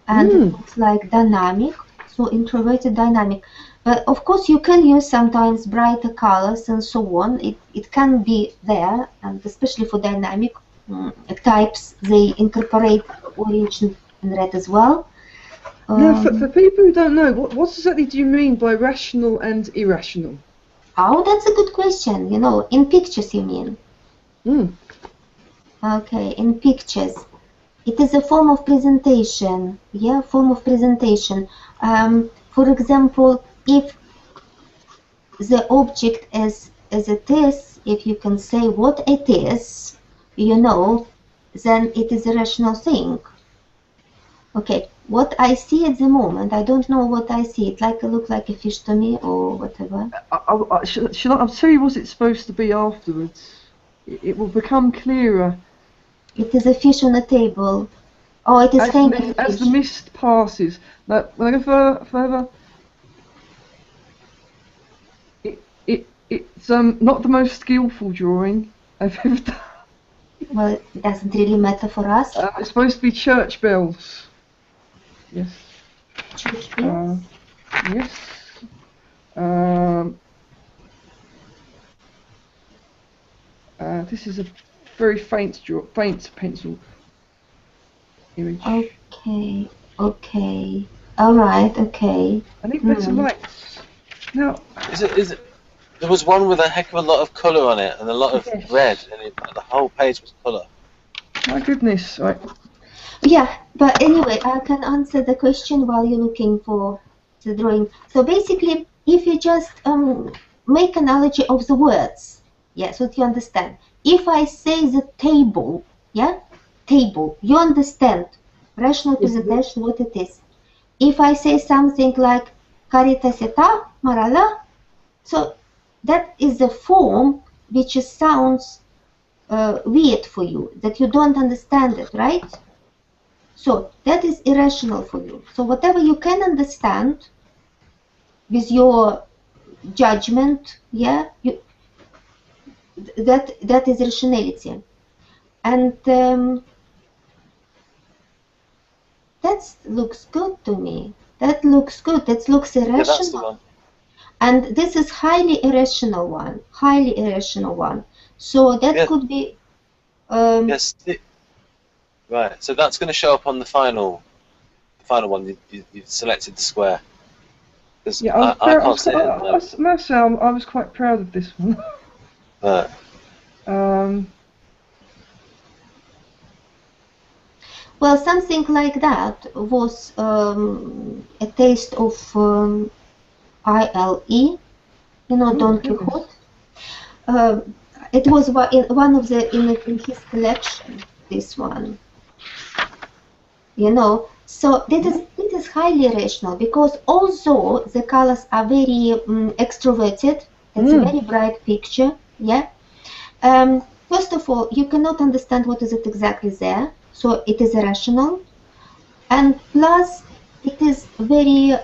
and it looks like dynamic, so introverted dynamic. But of course, you can use sometimes brighter colors and so on. It can be there, and especially for dynamic types, they incorporate orange and red as well. Now, for people who don't know, what exactly do you mean by rational and irrational? Oh, that's a good question. You know, in pictures, you mean? Okay, in pictures. It is a form of presentation. Yeah, form of presentation. For example, if the object as it is, if you can say what it is, you know, then it is a rational thing. Okay, what I see at the moment, I don't know what I see. It look like a fish to me or whatever. I'll tell you what it's supposed to be afterwards. It will become clearer. It is a fish on a table. Oh, it is hanging. As the mist passes. Now, when I go further, it's not the most skillful drawing I've ever done. Well, it doesn't really matter for us. It's supposed to be church bells. Yes. Church bells? Yes. This is a very faint pencil image. Okay. All right. Okay. I need better lights. Now, is it? There was one with a heck of a lot of colour on it and a lot of red, and the whole page was colour. My goodness, right. Yeah, but anyway, I can answer the question while you're looking for the drawing. So basically, if you just make analogy of the words, yeah, so that you understand. If I say the table, yeah, table, you understand rational presentation, what it is. If I say something like caritaseta, marala, so that is the form which sounds weird for you, that you don't understand it, right? So that is irrational for you. So whatever you can understand with your judgment, yeah, that is rationality. And that looks good to me. That looks good. That looks irrational. Yeah, that's the one. And this is highly irrational one. Highly irrational one. So that could be. Yes. Right. So that's going to show up on the final one. You've selected the square. Yeah, I can't see it. Marcel, I was quite proud of this one. Well, something like that was a taste of ILE, you know, Don Quixote. It was one of the in his collection. This one, you know. So it is highly rational, because although the colors are very extroverted, it's a very bright picture. Yeah. First of all, you cannot understand what is it exactly there, so it is irrational, and plus it is very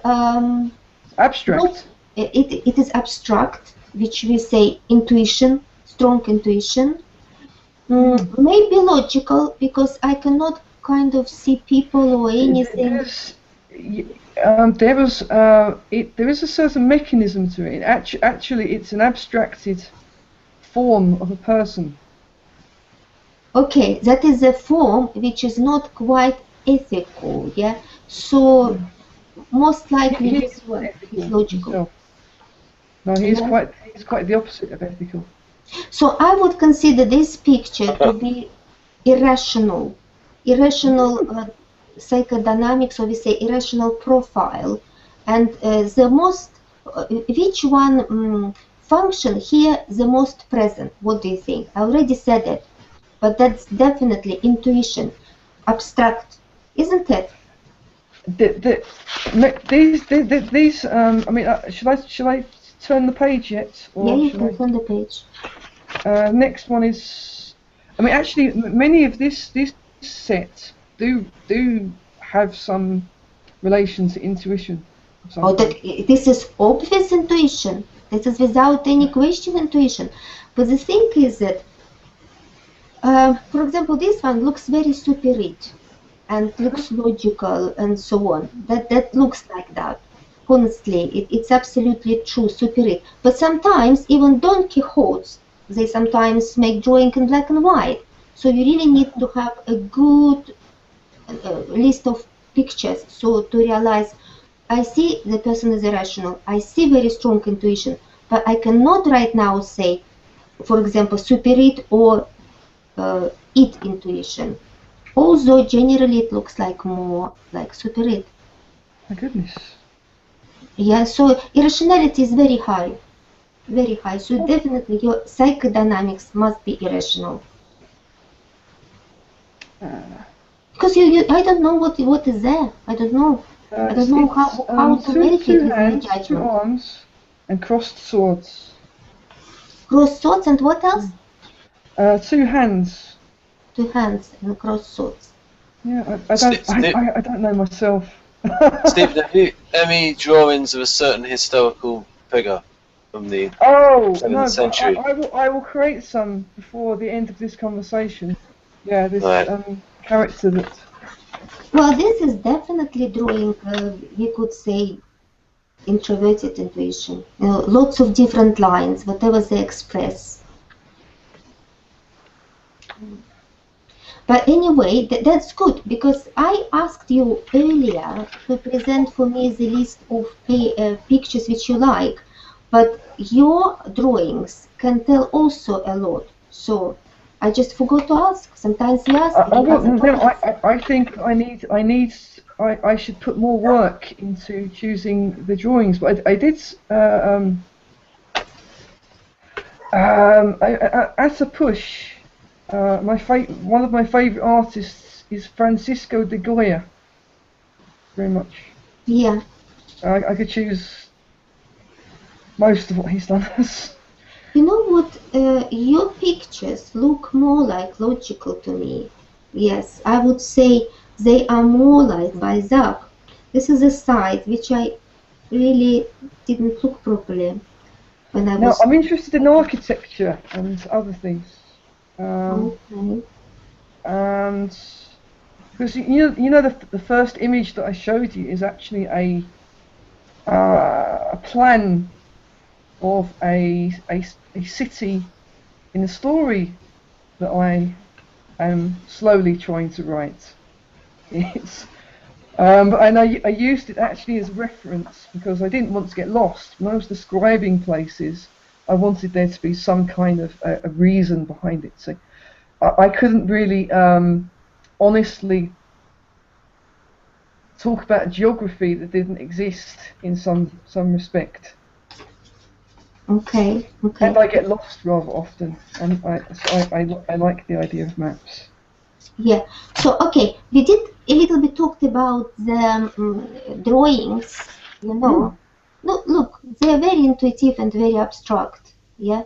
abstract. It is abstract, which we say intuition, strong intuition. Maybe logical, because I cannot kind of see people or anything. There is a certain mechanism to it. Actually, it's an abstracted form of a person. Okay, that is a form which is not quite ethical, yeah? So, most likely this one is logical. Himself. No, he's quite the opposite of ethical. So I would consider this picture to be irrational psychodynamics, or we say irrational profile, and the most, which one function here the most present? What do you think? I already said it, but that's definitely intuition, abstract, isn't it? These I mean, shall I turn the page yet? Or yeah, you can turn the page. Next one is, I mean, actually, many of this set do have some relation to intuition. Oh, this is obvious intuition. This is without any question intuition. But the thing is that, for example, this one looks very superior and looks logical and so on. That looks like that. Honestly, it's absolutely true, superior. But sometimes even Don Quixote, they sometimes make drawing in black and white. So you really need to have a good list of pictures, so to realize, I see the person is irrational, I see very strong intuition, but I cannot right now say, for example, superit or it intuition. Although generally it looks like more like superit. My goodness. Yeah, so irrationality is very high. Very high. So definitely your psychodynamics must be irrational. Because I don't know what is there. I don't know. I don't know how to verify this judgment. 2 arms and crossed swords. Crossed swords and what else? 2 hands. 2 hands and crossed swords. Yeah, I don't know myself. Stephen, have you any drawings of a certain historical figure from the 7th century? I will create some before the end of this conversation. Yeah, this character that... Well, this is definitely drawing, we could say, introverted intuition. You know, lots of different lines, whatever they express. But anyway, that's good, because I asked you earlier to present for me the list of pictures which you like, but your drawings can tell also a lot. So I just forgot to ask. Sometimes you ask. I think I should put more work into choosing the drawings. But I did at a push. One of my favorite artists is Francisco de Goya. Very much. Yeah. I could choose most of what he's done. You know what? Your pictures look more like logical to me. Yes, I would say they are more like Balzac. This is a side which I really didn't look properly when I was. No, I'm interested in architecture and other things. Okay. And because you know the first image that I showed you is actually a plan of a city in a story that I am slowly trying to write. And I used it actually as reference because I didn't want to get lost. When I was describing places, I wanted there to be some kind of a reason behind it. So I couldn't really honestly talk about geography that didn't exist in some respect. Okay, okay. And I get lost rather often, and I like the idea of maps. Yeah. So okay, we did a little bit talked about the drawings. You know, look, they are very intuitive and very abstract. Yeah.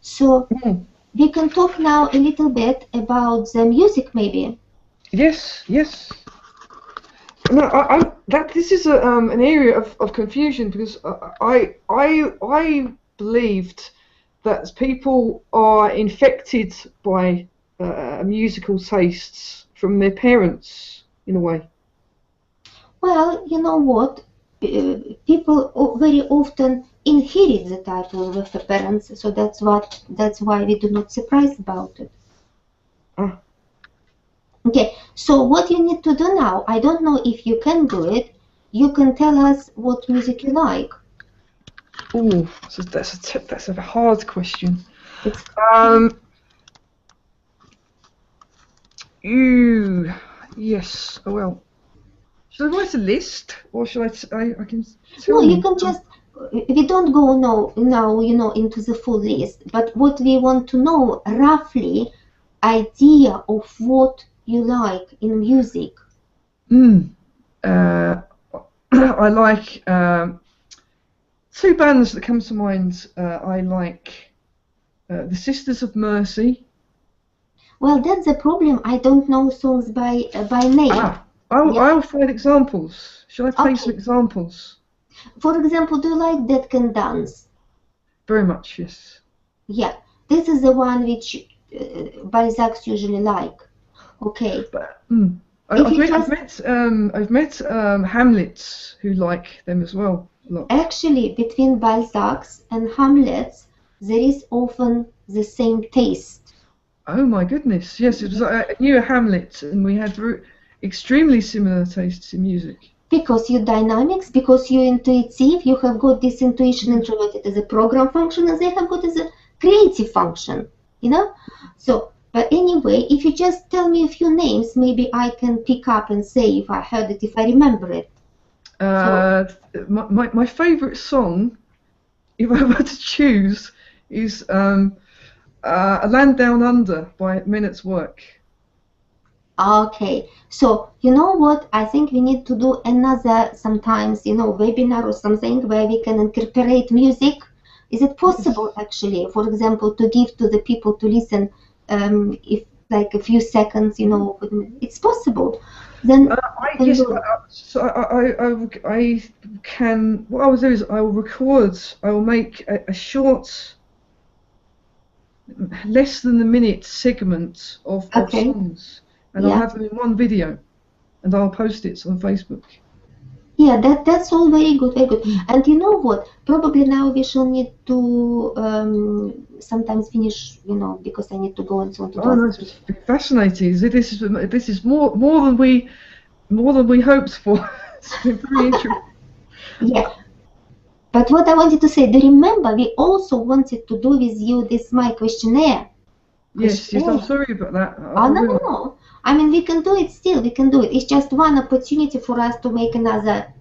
So we can talk now a little bit about the music, maybe. Yes, yes. No, this is an area of confusion, because I believed that people are infected by musical tastes from their parents, in a way. Well, you know what? People very often inherit the title of the parents, so that's why we do not surprise about it. Ah. Okay, so what you need to do now, I don't know if you can do it, you can tell us what music you like. Oh, so that's a hard question. It's yes. Oh, well, should I write a list, or should I can tell no, you? you can just, we don't go now, you know, into the full list, but what we want to know roughly idea of what you like in music. I like two bands that come to mind. I like the Sisters of Mercy. Well, that's the problem. I don't know songs by name. I'll find examples. Shall I play some examples? For example, do you like Dead Can Dance? Very much, yes. Yeah, this is the one which Balzacs usually like. Okay. But, I've met Hamlets who like them as well. A lot. Actually, between Balzacs and Hamlets, there is often the same taste. Oh my goodness! Yes, it was. I knew a Hamlet, and we had extremely similar tastes in music. Because you're dynamics, because you're intuitive, you have got this intuition introverted as a program function, and they have got as a creative function. You know, so. But anyway, if you just tell me a few names, maybe I can pick up and say if I heard it, if I remember it. My favourite song, if I were to choose, is A Land Down Under by Men at Work. Okay, so you know what? I think we need to do another sometimes, you know, webinar or something where we can incorporate music. Is it possible actually, for example, to give to the people to listen? If like a few seconds, you know, it's possible. Then yes, so I can. What I will do is I will record. I will make a short, less than a minute segment of songs, and I'll have them in one video, and I'll post it on Facebook. Yeah, that's all very good, very good. And you know what? Probably now we shall need to sometimes finish, you know, because I need to go and so on. No, it's fascinating. This is more than we hoped for. It's been very interesting. Yeah. But what I wanted to say, do you remember we also wanted to do with you this my questionnaire? Yes, I'm sorry about that. No. I mean, we can do it still. We can do it. It's just one opportunity for us to make another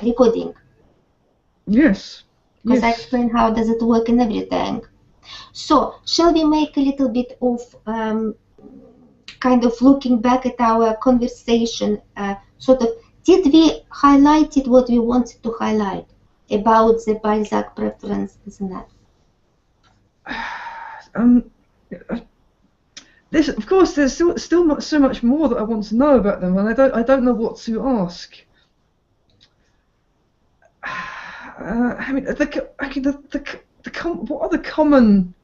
recording. Yes. Because I explain how does it work and everything. So, shall we make a little bit of kind of looking back at our conversation? Sort of, did we highlighted what we wanted to highlight about the Balzac preference, isn't that? Of course, there's still so much more that I want to know about them, and I don't know what to ask. I mean, what are the common,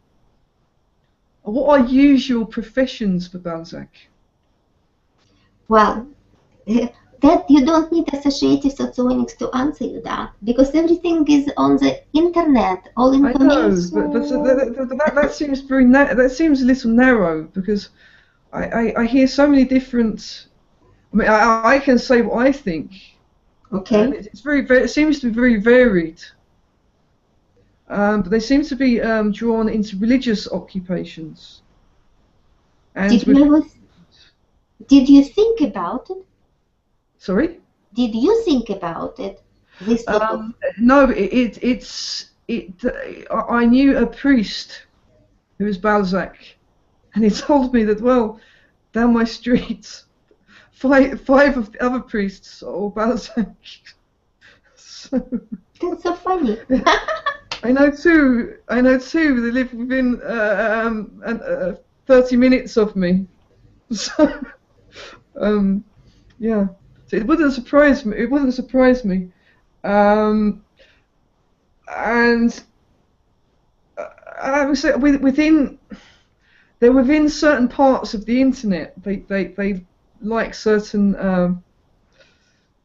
what are usual professions for Balzac? Well, that you don't need associative socionics to answer you that, because everything is on the internet, all information. I know, but that seems that seems a little narrow, because I hear so many different. I mean, I can say what I think. Okay. And it seems to be very varied. But they seem to be drawn into religious occupations. And did you think about it? Sorry? Did you think about it? This sort of... No, I knew a priest who was Balzac, and he told me that, well, down my street, five of the other priests are all Balzac. So, that's so funny. I know two. They live within 30 minutes of me. So, yeah. So it wouldn't surprise me. And I would say they're within certain parts of the internet. They like certain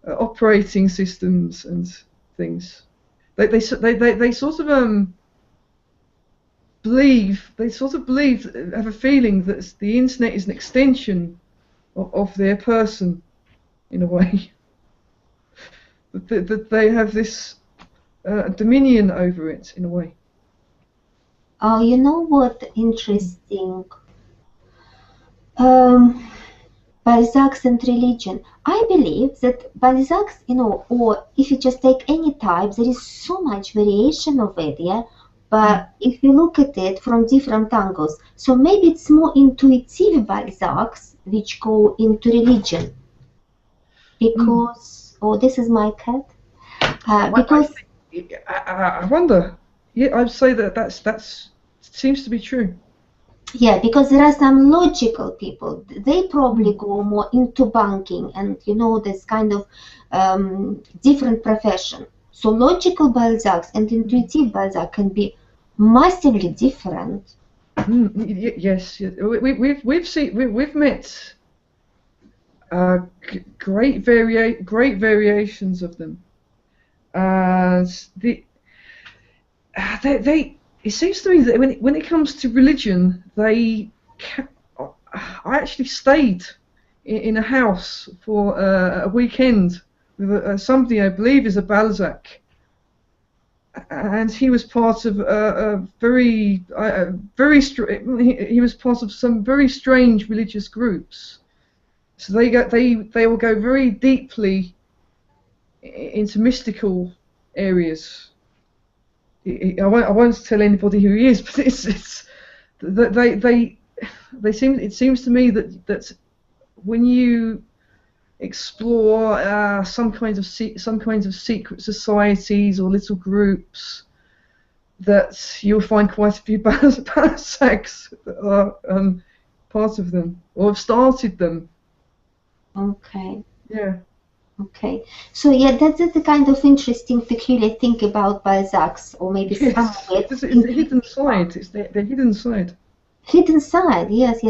operating systems and things. They sort of believe, have a feeling that the internet is an extension of their person, in a way. That they have this dominion over it, in a way. Oh, you know what? Interesting. Balzac's and religion. I believe that Balzac's, or if you just take any type, there is so much variation of it, yeah? But if you look at it from different angles, so maybe it's more intuitive Balzac's which go into religion. Because, oh, this is my cat. Because I wonder. Yeah, I'd say that's seems to be true. Yeah, because there are some logical people. They probably go more into banking and, this kind of different profession. So logical Balzacs and intuitive Balzac can be massively different. Yes, we've met great variations of them. It seems to me that when it comes to religion, I actually stayed in a house for a weekend with somebody I believe is a Balzac, and he was part of he was part of some very strange religious groups. So they will go very deeply into mystical areas. I won't tell anybody who he is, but it seems to me that when you explore some kinds of secret societies or little groups, that you'll find quite a few Balzacs that are part of them or have started them. Okay. Yeah. Okay, so yeah, that's the kind of interesting, peculiar thing about Balzac's, or maybe some of it. It's the hidden side. It's the hidden side. Hidden side, yes.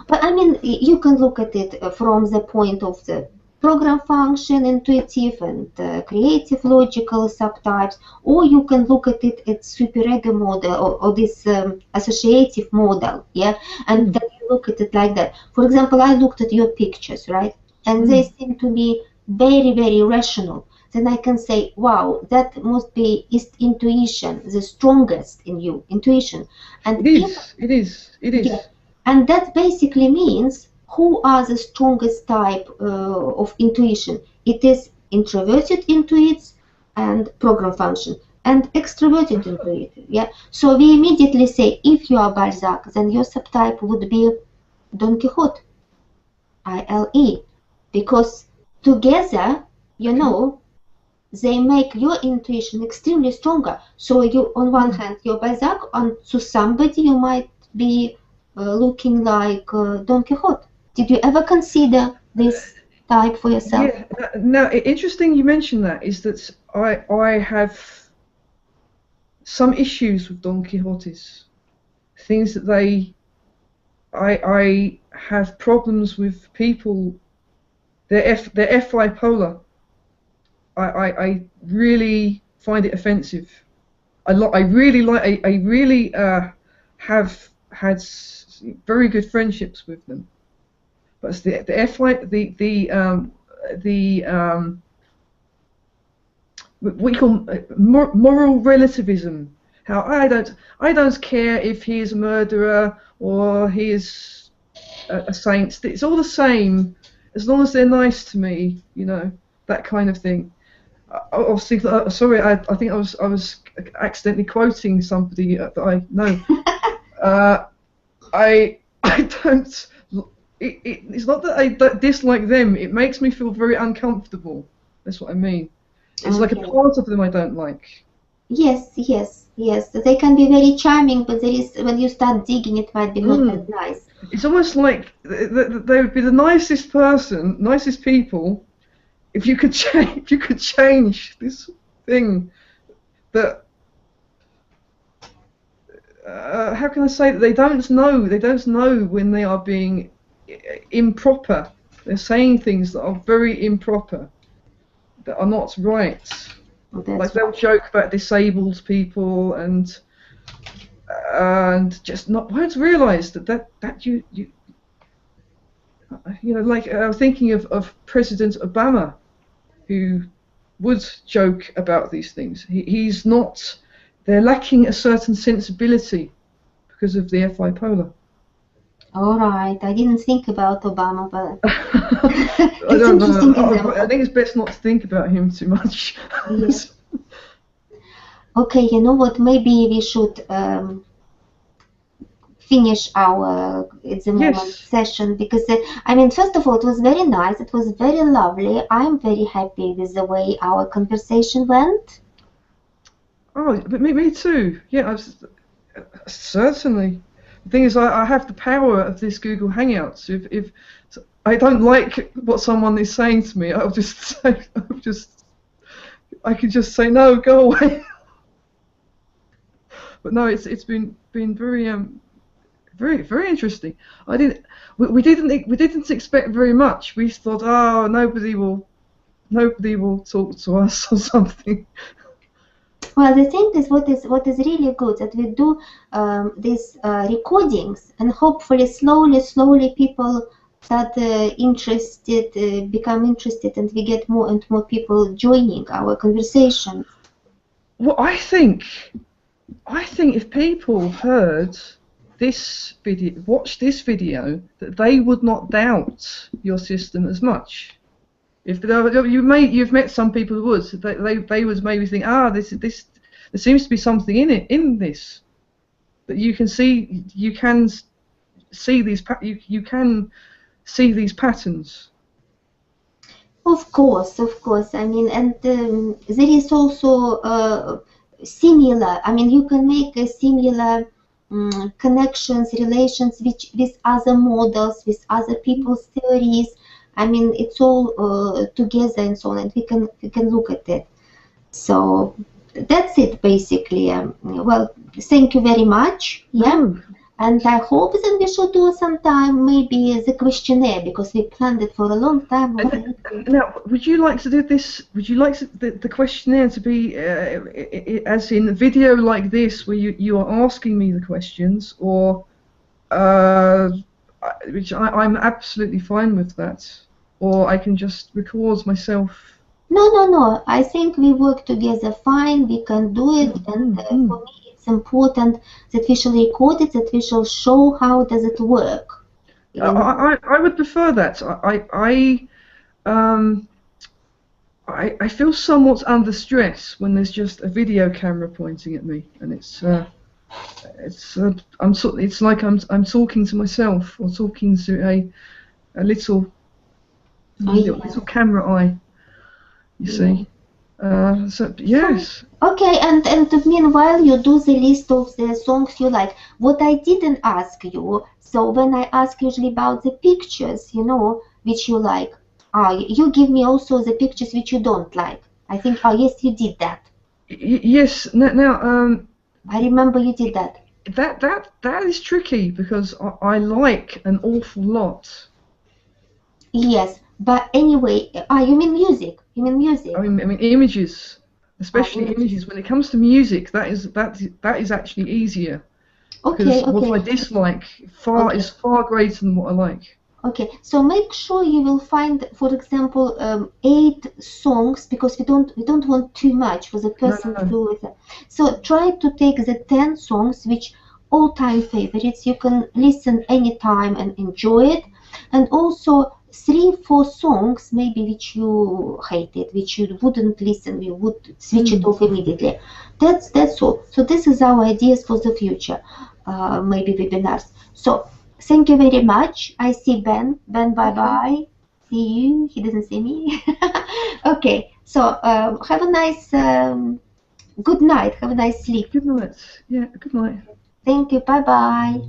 But I mean, you can look at it from the point of the program function, intuitive and creative, logical subtypes, or you can look at it at superego model or this associative model, yeah, and then you look at it like that. For example, I looked at your pictures, right, and they seem to be very, very rational. Then I can say, wow, that must be intuition, the strongest in you, intuition. And it is. Yeah. And that basically means who are the strongest type of intuition. It is introverted intuits and program function, and extroverted intuitive. Yeah. So we immediately say, if you are Balzac, then your subtype would be Don Quixote, ILE, because together, they make your intuition extremely stronger. So you, on one hand, you're Balzac, and to somebody you might be looking like Don Quixote. Did you ever consider this type for yourself? Yeah. Now, interesting you mention that, is that I have some issues with Don Quixotes. Things that I have problems with people. They're F-bipolar. I really find it offensive. I really have had very good friendships with them. But it's what you call moral relativism. How I don't care if he is a murderer or he is a saint. It's all the same as long as they're nice to me, that kind of thing. Obviously, sorry, I think I was accidentally quoting somebody that I know. I don't. It's not that I dislike them. It makes me feel very uncomfortable. That's what I mean. It's like a part of them I don't like. Yes, yes, yes. They can be very charming, but there is, when you start digging, it might be not that nice. It's almost like they would be the nicest person, nicest people, if you could change this thing that. How can I say that they don't know when they are being improper. They're saying things that are very improper, that are not right. Like they'll joke about disabled people and just won't realise that you know, like I'm thinking of President Obama, who would joke about these things. He's not. They're lacking a certain sensibility because of the FI polar. All right, I didn't think about Obama, but I don't know. I think it's best not to think about him too much. Yes. Okay, you know what? Maybe we should finish our at the moment session, because I mean, first of all, it was very nice. It was very lovely. I'm very happy with the way our conversation went. Oh, but me too. Yeah, certainly. The thing is, I have the power of this Google Hangouts. If I don't like what someone is saying to me, I can just say no, go away. But no, it's been very interesting. We didn't expect very much. We thought, oh, nobody will talk to us or something. Well, the thing is, what is really good, that we do these recordings, and hopefully slowly people start become interested, and we get more and more people joining our conversations. Well, I think if people heard this video, watched this video, that they would not doubt your system as much. If you've met some people who would, they would maybe think, this there seems to be something in this. But you can see these patterns. Of course. I mean, and there is also similar. I mean, you can make a similar connections, relations with other models, with other people's theories. I mean, it's all together and so on, and we can look at it. So that's it, basically. Well, thank you very much. Yeah, and I hope that we should do sometime maybe the questionnaire, because we planned it for a long time already. Now, would you like to do this? Would you like the questionnaire to be as in a video like this, where you are asking me the questions, or which I'm absolutely fine with that, or I can just record myself? No. I think we work together fine. We can do it, and for me it's important that we shall record it, that we shall show how does it work. I would prefer that. I feel somewhat under stress when there's just a video camera pointing at me, and it's like I'm talking to myself, or talking to a little camera eye. You see. So yes. Okay, and meanwhile you do the list of the songs you like. What I didn't ask you, so when I ask usually about the pictures, you know, which you like, you give me also the pictures which you don't like. I think, yes, you did that. Yes. Now, I remember you did that. That is tricky, because I like an awful lot. Yes, but anyway, you mean music? I mean images, especially images. When it comes to music, that is actually easier. Okay. What I dislike is far greater than what I like. Okay, so make sure you will find, for example, 8 songs, because we don't want too much for the person to do it. So try to take the 10 songs which all-time favorites. You can listen anytime and enjoy it, and also 3-4 songs maybe which you hated, which you wouldn't listen, you would switch it off immediately. That's all. So this is our ideas for the future, maybe webinars. So thank you very much. I see Ben. Ben, bye-bye. See you. He doesn't see me. Okay, so have a nice good night. Have a nice sleep. Good night. Yeah, good night. Thank you. Bye-bye.